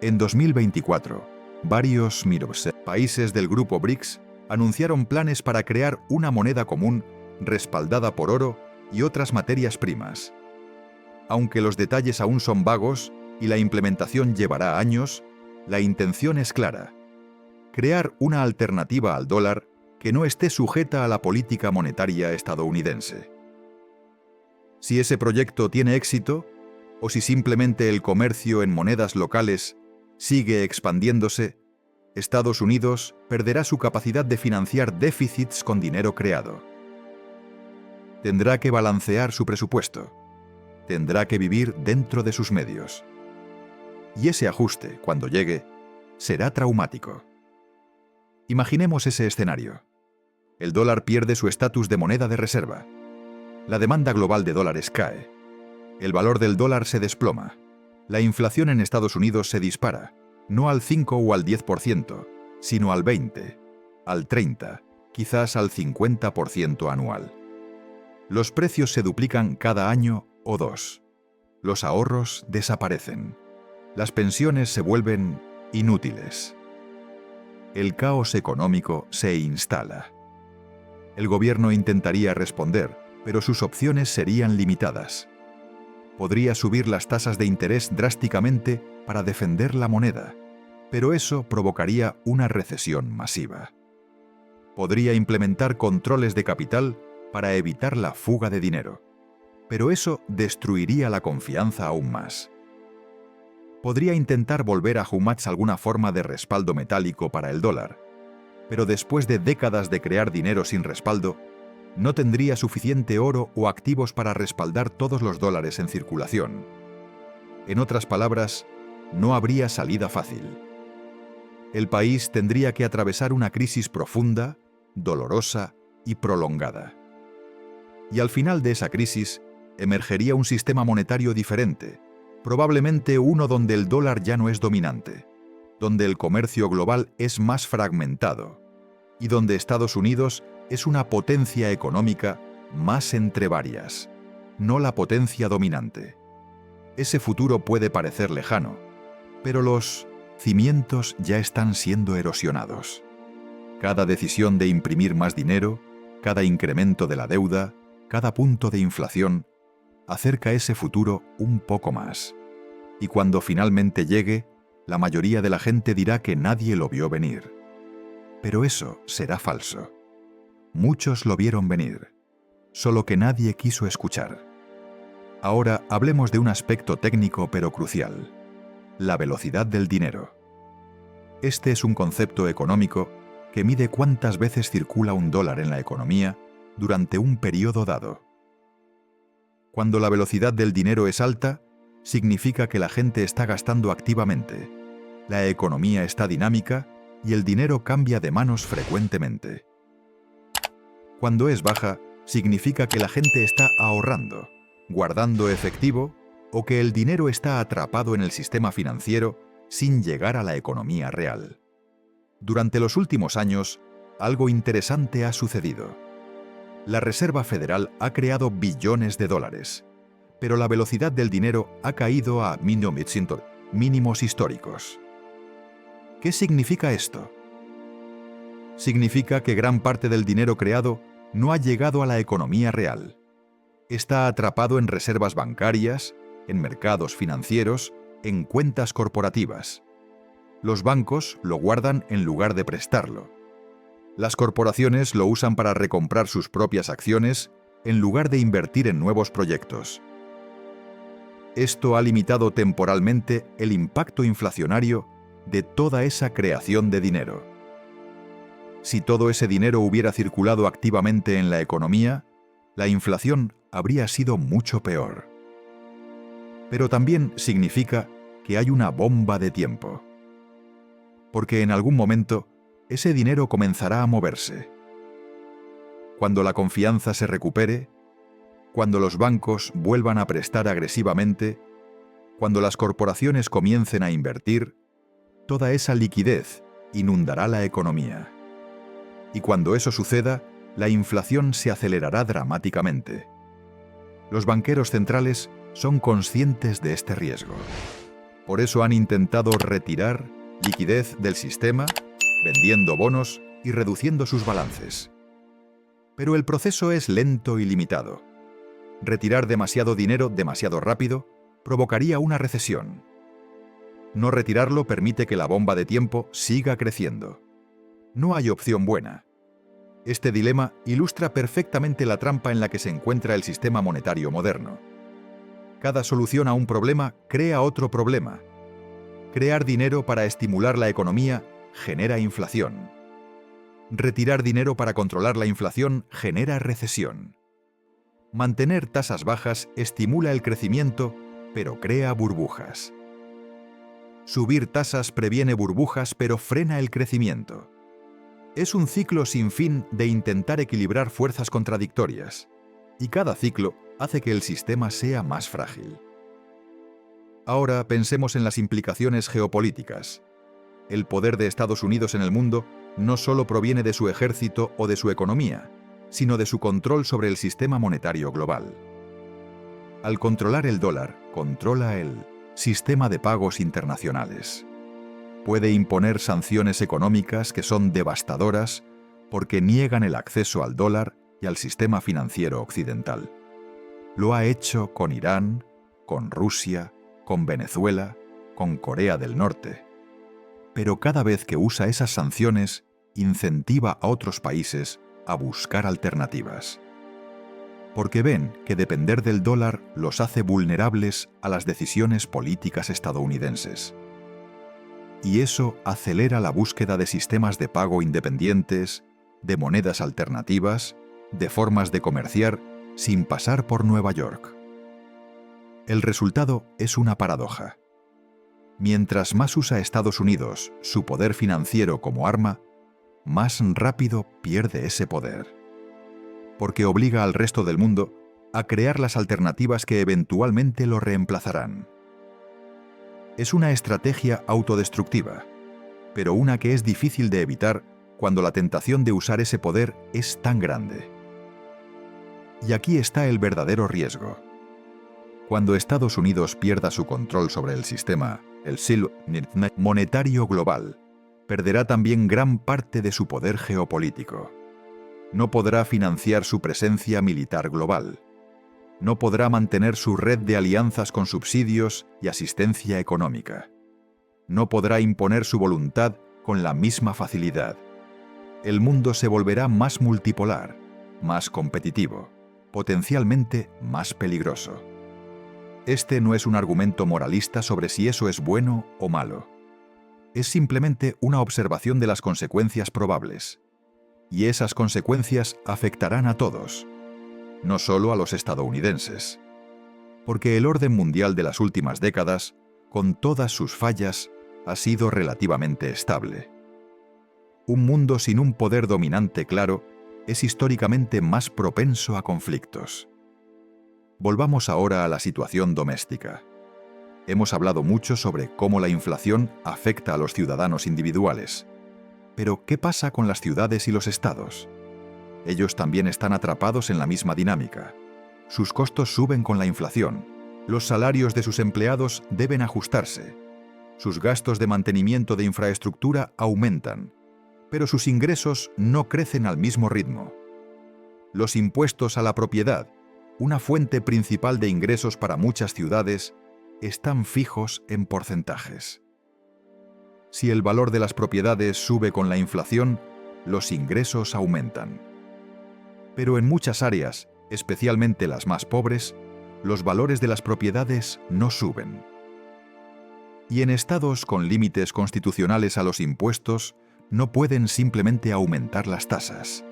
En 2024, varios países del grupo BRICS anunciaron planes para crear una moneda común respaldada por oro y otras materias primas. Aunque los detalles aún son vagos y la implementación llevará años, la intención es clara: crear una alternativa al dólar que no esté sujeta a la política monetaria estadounidense. Si ese proyecto tiene éxito, o si simplemente el comercio en monedas locales sigue expandiéndose, Estados Unidos perderá su capacidad de financiar déficits con dinero creado. Tendrá que balancear su presupuesto. Tendrá que vivir dentro de sus medios. Y ese ajuste, cuando llegue, será traumático. Imaginemos ese escenario. El dólar pierde su estatus de moneda de reserva. La demanda global de dólares cae. El valor del dólar se desploma. La inflación en Estados Unidos se dispara, no al 5 o al 10%, sino al 20, al 30, quizás al 50% anual. Los precios se duplican cada año o dos. Los ahorros desaparecen. Las pensiones se vuelven inútiles. El caos económico se instala. El gobierno intentaría responder, pero sus opciones serían limitadas. Podría subir las tasas de interés drásticamente para defender la moneda, pero eso provocaría una recesión masiva. Podría implementar controles de capital para evitar la fuga de dinero, pero eso destruiría la confianza aún más. Podría intentar volver a Humach alguna forma de respaldo metálico para el dólar, pero después de décadas de crear dinero sin respaldo, no tendría suficiente oro o activos para respaldar todos los dólares en circulación. En otras palabras, no habría salida fácil. El país tendría que atravesar una crisis profunda, dolorosa y prolongada. Y al final de esa crisis, emergería un sistema monetario diferente, probablemente uno donde el dólar ya no es dominante, donde el comercio global es más fragmentado y donde Estados Unidos es una potencia económica más entre varias, no la potencia dominante. Ese futuro puede parecer lejano, pero los cimientos ya están siendo erosionados. Cada decisión de imprimir más dinero, cada incremento de la deuda, cada punto de inflación, acerca ese futuro un poco más. Y cuando finalmente llegue, la mayoría de la gente dirá que nadie lo vio venir. Pero eso será falso. Muchos lo vieron venir, solo que nadie quiso escuchar. Ahora hablemos de un aspecto técnico pero crucial: la velocidad del dinero. Este es un concepto económico que mide cuántas veces circula un dólar en la economía durante un periodo dado. Cuando la velocidad del dinero es alta, significa que la gente está gastando activamente, la economía está dinámica y el dinero cambia de manos frecuentemente. Cuando es baja, significa que la gente está ahorrando, guardando efectivo o que el dinero está atrapado en el sistema financiero sin llegar a la economía real. Durante los últimos años, algo interesante ha sucedido. La Reserva Federal ha creado billones de dólares, pero la velocidad del dinero ha caído a 1900 mínimos históricos. ¿Qué significa esto? Significa que gran parte del dinero creado no ha llegado a la economía real. Está atrapado en reservas bancarias, en mercados financieros, en cuentas corporativas. Los bancos lo guardan en lugar de prestarlo. Las corporaciones lo usan para recomprar sus propias acciones en lugar de invertir en nuevos proyectos. Esto ha limitado temporalmente el impacto inflacionario de toda esa creación de dinero. Si todo ese dinero hubiera circulado activamente en la economía, la inflación habría sido mucho peor. Pero también significa que hay una bomba de tiempo. Porque en algún momento, ese dinero comenzará a moverse. Cuando la confianza se recupere, cuando los bancos vuelvan a prestar agresivamente, cuando las corporaciones comiencen a invertir, toda esa liquidez inundará la economía. Y cuando eso suceda, la inflación se acelerará dramáticamente. Los banqueros centrales son conscientes de este riesgo. Por eso han intentado retirar liquidez del sistema, vendiendo bonos y reduciendo sus balances. Pero el proceso es lento y limitado. Retirar demasiado dinero demasiado rápido provocaría una recesión. No retirarlo permite que la bomba de tiempo siga creciendo. No hay opción buena. Este dilema ilustra perfectamente la trampa en la que se encuentra el sistema monetario moderno. Cada solución a un problema crea otro problema. Crear dinero para estimular la economía genera inflación. Retirar dinero para controlar la inflación genera recesión. Mantener tasas bajas estimula el crecimiento, pero crea burbujas. Subir tasas previene burbujas, pero frena el crecimiento. Es un ciclo sin fin de intentar equilibrar fuerzas contradictorias, y cada ciclo hace que el sistema sea más frágil. Ahora pensemos en las implicaciones geopolíticas. El poder de Estados Unidos en el mundo no solo proviene de su ejército o de su economía, sino de su control sobre el sistema monetario global. Al controlar el dólar, controla el sistema de pagos internacionales. Puede imponer sanciones económicas que son devastadoras porque niegan el acceso al dólar y al sistema financiero occidental. Lo ha hecho con Irán, con Rusia, con Venezuela, con Corea del Norte. Pero cada vez que usa esas sanciones, incentiva a otros países a buscar alternativas. Porque ven que depender del dólar los hace vulnerables a las decisiones políticas estadounidenses. Y eso acelera la búsqueda de sistemas de pago independientes, de monedas alternativas, de formas de comerciar sin pasar por Nueva York. El resultado es una paradoja. Mientras más usa Estados Unidos su poder financiero como arma, más rápido pierde ese poder. Porque obliga al resto del mundo a crear las alternativas que eventualmente lo reemplazarán. Es una estrategia autodestructiva, pero una que es difícil de evitar cuando la tentación de usar ese poder es tan grande. Y aquí está el verdadero riesgo. Cuando Estados Unidos pierda su control sobre el sistema, el monetario global, perderá también gran parte de su poder geopolítico. No podrá financiar su presencia militar global. No podrá mantener su red de alianzas con subsidios y asistencia económica. No podrá imponer su voluntad con la misma facilidad. El mundo se volverá más multipolar, más competitivo, potencialmente más peligroso. Este no es un argumento moralista sobre si eso es bueno o malo. Es simplemente una observación de las consecuencias probables. Y esas consecuencias afectarán a todos, no solo a los estadounidenses. Porque el orden mundial de las últimas décadas, con todas sus fallas, ha sido relativamente estable. Un mundo sin un poder dominante claro es históricamente más propenso a conflictos. Volvamos ahora a la situación doméstica. Hemos hablado mucho sobre cómo la inflación afecta a los ciudadanos individuales. Pero, ¿qué pasa con las ciudades y los estados? Ellos también están atrapados en la misma dinámica. Sus costos suben con la inflación. Los salarios de sus empleados deben ajustarse. Sus gastos de mantenimiento de infraestructura aumentan, pero sus ingresos no crecen al mismo ritmo. Los impuestos a la propiedad, una fuente principal de ingresos para muchas ciudades, están fijos en porcentajes. Si el valor de las propiedades sube con la inflación, los ingresos aumentan. Pero en muchas áreas, especialmente las más pobres, los valores de las propiedades no suben. Y en estados con límites constitucionales a los impuestos, no pueden simplemente aumentar las tasas.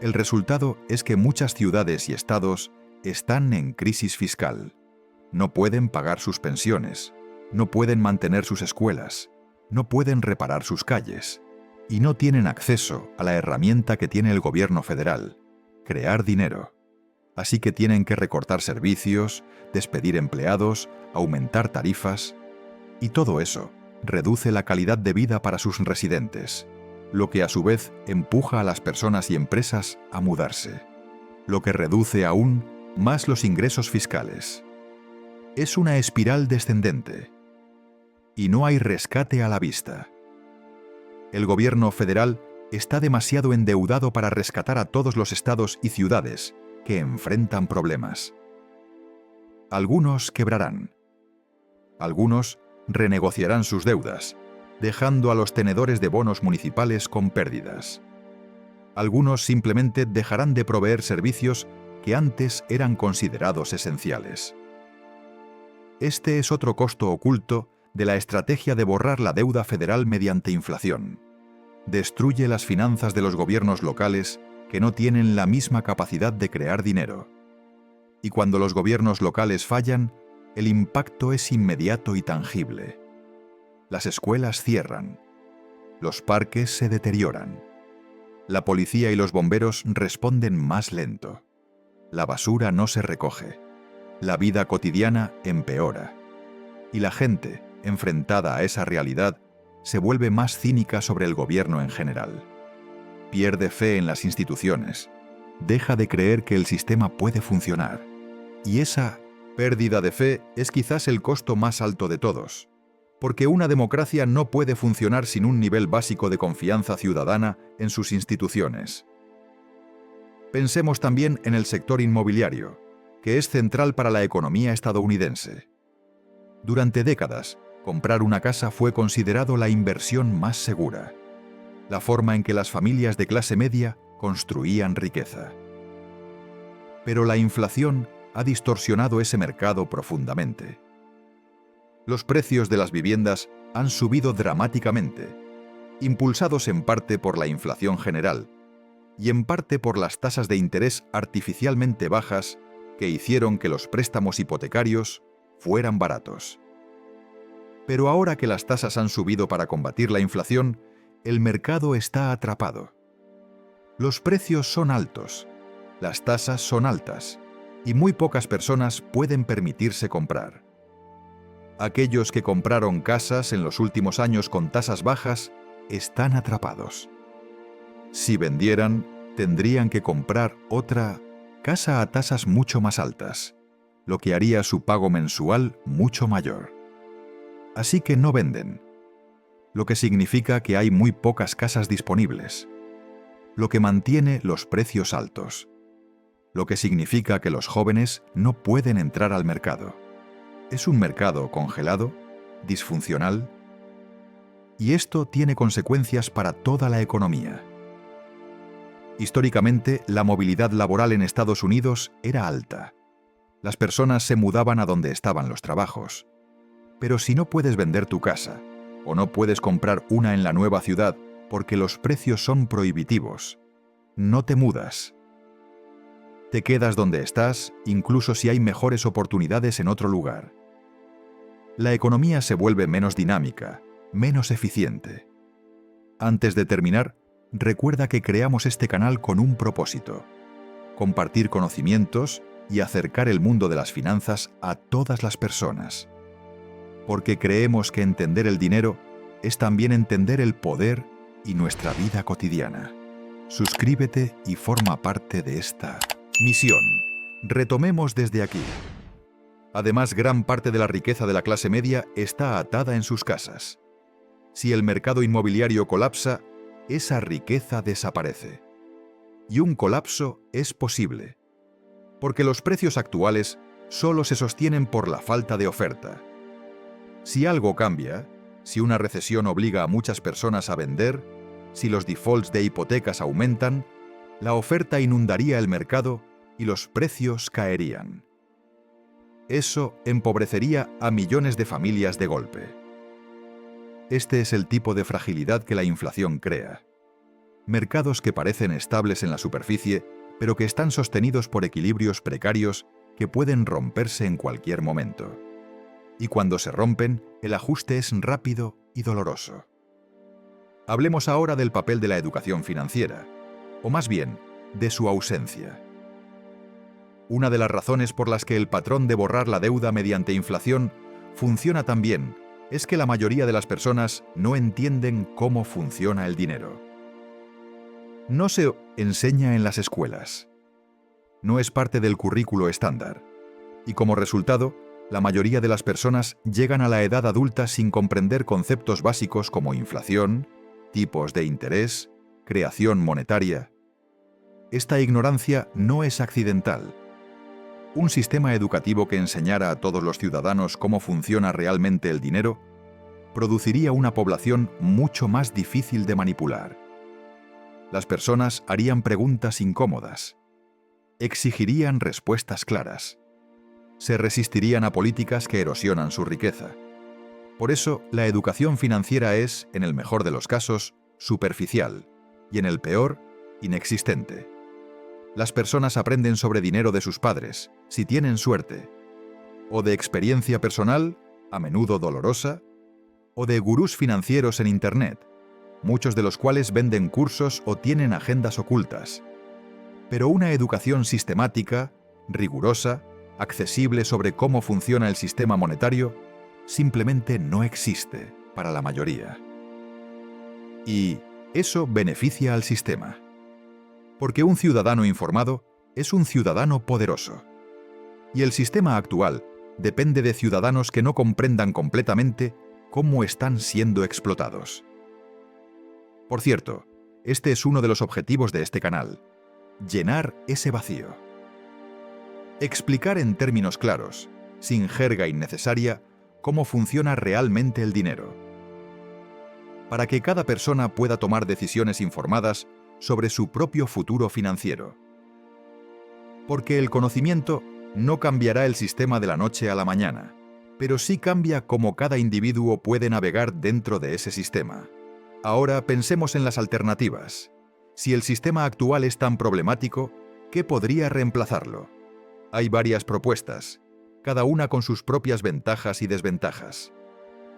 El resultado es que muchas ciudades y estados están en crisis fiscal. No pueden pagar sus pensiones, no pueden mantener sus escuelas, no pueden reparar sus calles, y no tienen acceso a la herramienta que tiene el gobierno federal: crear dinero. Así que tienen que recortar servicios, despedir empleados, aumentar tarifas, y todo eso reduce la calidad de vida para sus residentes, lo que a su vez empuja a las personas y empresas a mudarse, lo que reduce aún más los ingresos fiscales. Es una espiral descendente, y no hay rescate a la vista. El gobierno federal está demasiado endeudado para rescatar a todos los estados y ciudades que enfrentan problemas. Algunos quebrarán. Algunos renegociarán sus deudas, dejando a los tenedores de bonos municipales con pérdidas. Algunos simplemente dejarán de proveer servicios que antes eran considerados esenciales. Este es otro costo oculto de la estrategia de borrar la deuda federal mediante inflación. Destruye las finanzas de los gobiernos locales que no tienen la misma capacidad de crear dinero. Y cuando los gobiernos locales fallan, el impacto es inmediato y tangible. Las escuelas cierran. Los parques se deterioran. La policía y los bomberos responden más lento. La basura no se recoge. La vida cotidiana empeora. Y la gente, enfrentada a esa realidad, se vuelve más cínica sobre el gobierno en general. Pierde fe en las instituciones. Deja de creer que el sistema puede funcionar. Y esa pérdida de fe es quizás el costo más alto de todos, porque una democracia no puede funcionar sin un nivel básico de confianza ciudadana en sus instituciones. Pensemos también en el sector inmobiliario, que es central para la economía estadounidense. Durante décadas, comprar una casa fue considerado la inversión más segura, la forma en que las familias de clase media construían riqueza. Pero la inflación ha distorsionado ese mercado profundamente. Los precios de las viviendas han subido dramáticamente, impulsados en parte por la inflación general y en parte por las tasas de interés artificialmente bajas que hicieron que los préstamos hipotecarios fueran baratos. Pero ahora que las tasas han subido para combatir la inflación, el mercado está atrapado. Los precios son altos, las tasas son altas, y muy pocas personas pueden permitirse comprar. Aquellos que compraron casas en los últimos años con tasas bajas están atrapados. Si vendieran, tendrían que comprar otra casa a tasas mucho más altas, lo que haría su pago mensual mucho mayor. Así que no venden, lo que significa que hay muy pocas casas disponibles, lo que mantiene los precios altos, lo que significa que los jóvenes no pueden entrar al mercado. Es un mercado congelado, disfuncional, y esto tiene consecuencias para toda la economía. Históricamente, la movilidad laboral en Estados Unidos era alta. Las personas se mudaban a donde estaban los trabajos. Pero si no puedes vender tu casa, o no puedes comprar una en la nueva ciudad porque los precios son prohibitivos, no te mudas. Te quedas donde estás, incluso si hay mejores oportunidades en otro lugar. La economía se vuelve menos dinámica, menos eficiente. Antes de terminar, recuerda que creamos este canal con un propósito: compartir conocimientos y acercar el mundo de las finanzas a todas las personas. Porque creemos que entender el dinero es también entender el poder y nuestra vida cotidiana. Suscríbete y forma parte de esta misión. Retomemos desde aquí. Además, gran parte de la riqueza de la clase media está atada en sus casas. Si el mercado inmobiliario colapsa, esa riqueza desaparece. Y un colapso es posible, porque los precios actuales solo se sostienen por la falta de oferta. Si algo cambia, si una recesión obliga a muchas personas a vender, si los defaults de hipotecas aumentan, la oferta inundaría el mercado y los precios caerían. Eso empobrecería a millones de familias de golpe. Este es el tipo de fragilidad que la inflación crea. Mercados que parecen estables en la superficie, pero que están sostenidos por equilibrios precarios que pueden romperse en cualquier momento. Y cuando se rompen, el ajuste es rápido y doloroso. Hablemos ahora del papel de la educación financiera, o más bien, de su ausencia. Una de las razones por las que el patrón de borrar la deuda mediante inflación funciona tan bien es que la mayoría de las personas no entienden cómo funciona el dinero. No se enseña en las escuelas. No es parte del currículo estándar. Y como resultado, la mayoría de las personas llegan a la edad adulta sin comprender conceptos básicos como inflación, tipos de interés, creación monetaria. Esta ignorancia no es accidental. Un sistema educativo que enseñara a todos los ciudadanos cómo funciona realmente el dinero produciría una población mucho más difícil de manipular. Las personas harían preguntas incómodas, exigirían respuestas claras, se resistirían a políticas que erosionan su riqueza. Por eso, la educación financiera es, en el mejor de los casos, superficial y en el peor, inexistente. Las personas aprenden sobre dinero de sus padres, si tienen suerte, o de experiencia personal, a menudo dolorosa, o de gurús financieros en Internet, muchos de los cuales venden cursos o tienen agendas ocultas. Pero una educación sistemática, rigurosa, accesible sobre cómo funciona el sistema monetario, simplemente no existe para la mayoría. Y eso beneficia al sistema. Porque un ciudadano informado es un ciudadano poderoso. Y el sistema actual depende de ciudadanos que no comprendan completamente cómo están siendo explotados. Por cierto, este es uno de los objetivos de este canal: llenar ese vacío. Explicar en términos claros, sin jerga innecesaria, cómo funciona realmente el dinero. Para que cada persona pueda tomar decisiones informadas sobre su propio futuro financiero. Porque el conocimiento no cambiará el sistema de la noche a la mañana, pero sí cambia cómo cada individuo puede navegar dentro de ese sistema. Ahora pensemos en las alternativas. Si el sistema actual es tan problemático, ¿qué podría reemplazarlo? Hay varias propuestas, cada una con sus propias ventajas y desventajas.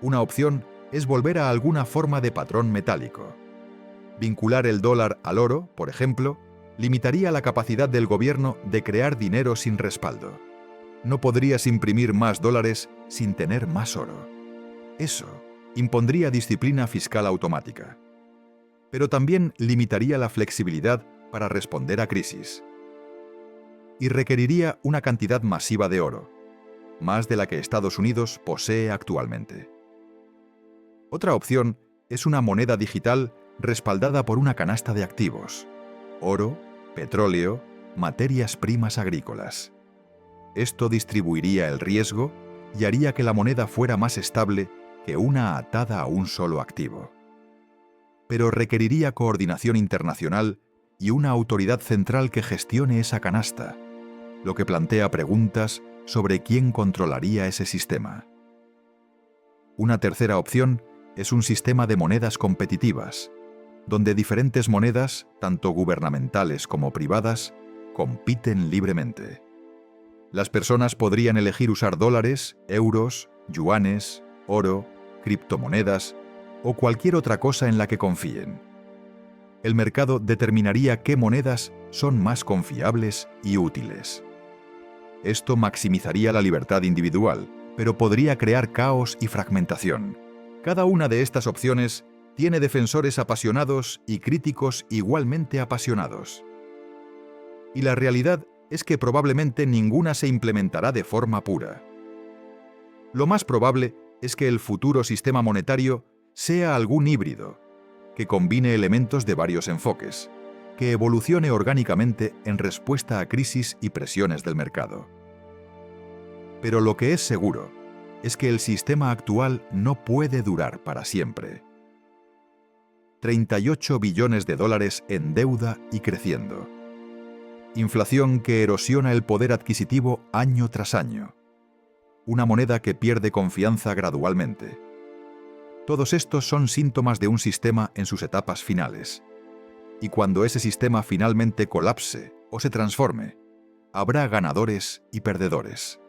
Una opción es volver a alguna forma de patrón metálico. Vincular el dólar al oro, por ejemplo, limitaría la capacidad del gobierno de crear dinero sin respaldo. No podrías imprimir más dólares sin tener más oro. Eso impondría disciplina fiscal automática. Pero también limitaría la flexibilidad para responder a crisis. Y requeriría una cantidad masiva de oro, más de la que Estados Unidos posee actualmente. Otra opción es una moneda digital respaldada por una canasta de activos: oro, petróleo, materias primas agrícolas. Esto distribuiría el riesgo y haría que la moneda fuera más estable que una atada a un solo activo. Pero requeriría coordinación internacional y una autoridad central que gestione esa canasta, lo que plantea preguntas sobre quién controlaría ese sistema. Una tercera opción es un sistema de monedas competitivas, donde diferentes monedas, tanto gubernamentales como privadas, compiten libremente. Las personas podrían elegir usar dólares, euros, yuanes, oro, criptomonedas o cualquier otra cosa en la que confíen. El mercado determinaría qué monedas son más confiables y útiles. Esto maximizaría la libertad individual, pero podría crear caos y fragmentación. Cada una de estas opciones tiene defensores apasionados y críticos igualmente apasionados. Y la realidad es que probablemente ninguna se implementará de forma pura. Lo más probable es que el futuro sistema monetario sea algún híbrido, que combine elementos de varios enfoques, que evolucione orgánicamente en respuesta a crisis y presiones del mercado. Pero lo que es seguro es que el sistema actual no puede durar para siempre. 38 billones de dólares en deuda y creciendo. Inflación que erosiona el poder adquisitivo año tras año. Una moneda que pierde confianza gradualmente. Todos estos son síntomas de un sistema en sus etapas finales. Y cuando ese sistema finalmente colapse o se transforme, habrá ganadores y perdedores.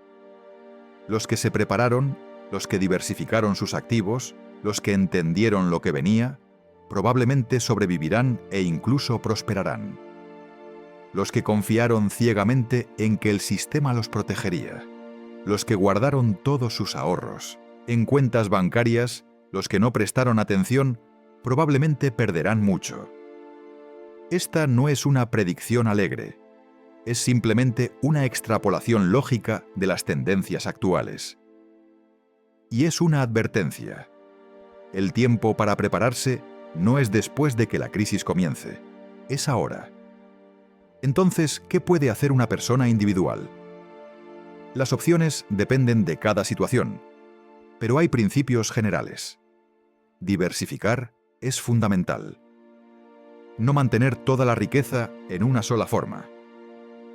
Los que se prepararon, los que diversificaron sus activos, los que entendieron lo que venía, probablemente sobrevivirán e incluso prosperarán. Los que confiaron ciegamente en que el sistema los protegería, los que guardaron todos sus ahorros en cuentas bancarias, los que no prestaron atención, probablemente perderán mucho. Esta no es una predicción alegre, es simplemente una extrapolación lógica de las tendencias actuales. Y es una advertencia. El tiempo para prepararse no es después de que la crisis comience, es ahora. Entonces, ¿qué puede hacer una persona individual? Las opciones dependen de cada situación, pero hay principios generales. Diversificar es fundamental. No mantener toda la riqueza en una sola forma.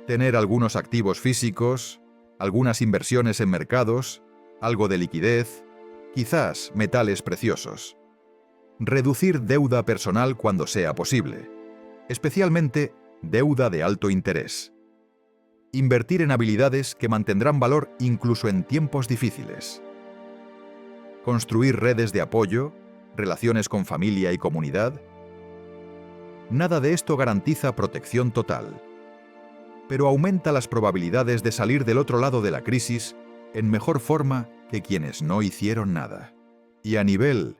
Tener algunos activos físicos, algunas inversiones en mercados, algo de liquidez, quizás metales preciosos. Reducir deuda personal cuando sea posible, especialmente deuda de alto interés. Invertir en habilidades que mantendrán valor incluso en tiempos difíciles. Construir redes de apoyo, relaciones con familia y comunidad. Nada de esto garantiza protección total, pero aumenta las probabilidades de salir del otro lado de la crisis en mejor forma que quienes no hicieron nada. Y a nivel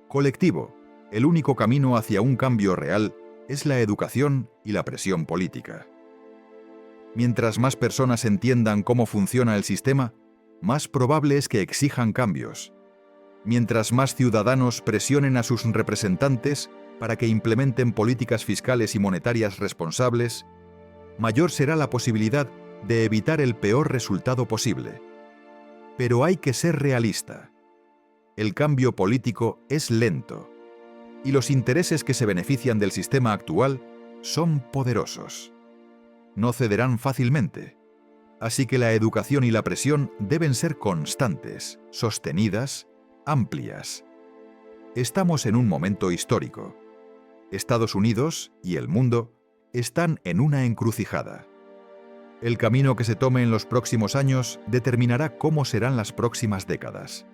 colectivo, el único camino hacia un cambio real es la educación y la presión política. Mientras más personas entiendan cómo funciona el sistema, más probable es que exijan cambios. Mientras más ciudadanos presionen a sus representantes para que implementen políticas fiscales y monetarias responsables, mayor será la posibilidad de evitar el peor resultado posible. Pero hay que ser realista. El cambio político es lento, y los intereses que se benefician del sistema actual son poderosos. No cederán fácilmente, así que la educación y la presión deben ser constantes, sostenidas, amplias. Estamos en un momento histórico. Estados Unidos y el mundo están en una encrucijada. El camino que se tome en los próximos años determinará cómo serán las próximas décadas.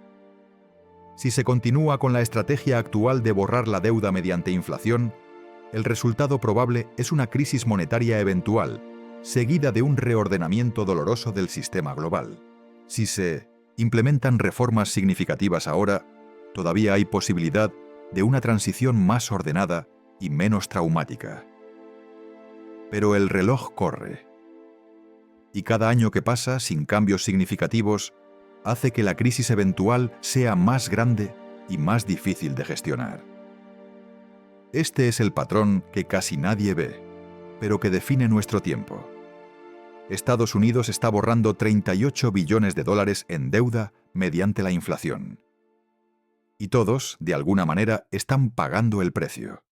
Si se continúa con la estrategia actual de borrar la deuda mediante inflación, el resultado probable es una crisis monetaria eventual, seguida de un reordenamiento doloroso del sistema global. Si se implementan reformas significativas ahora, todavía hay posibilidad de una transición más ordenada y menos traumática. Pero el reloj corre. Y cada año que pasa sin cambios significativos hace que la crisis eventual sea más grande y más difícil de gestionar. Este es el patrón que casi nadie ve, pero que define nuestro tiempo. Estados Unidos está borrando 38 billones de dólares en deuda mediante la inflación. Y todos, de alguna manera, están pagando el precio.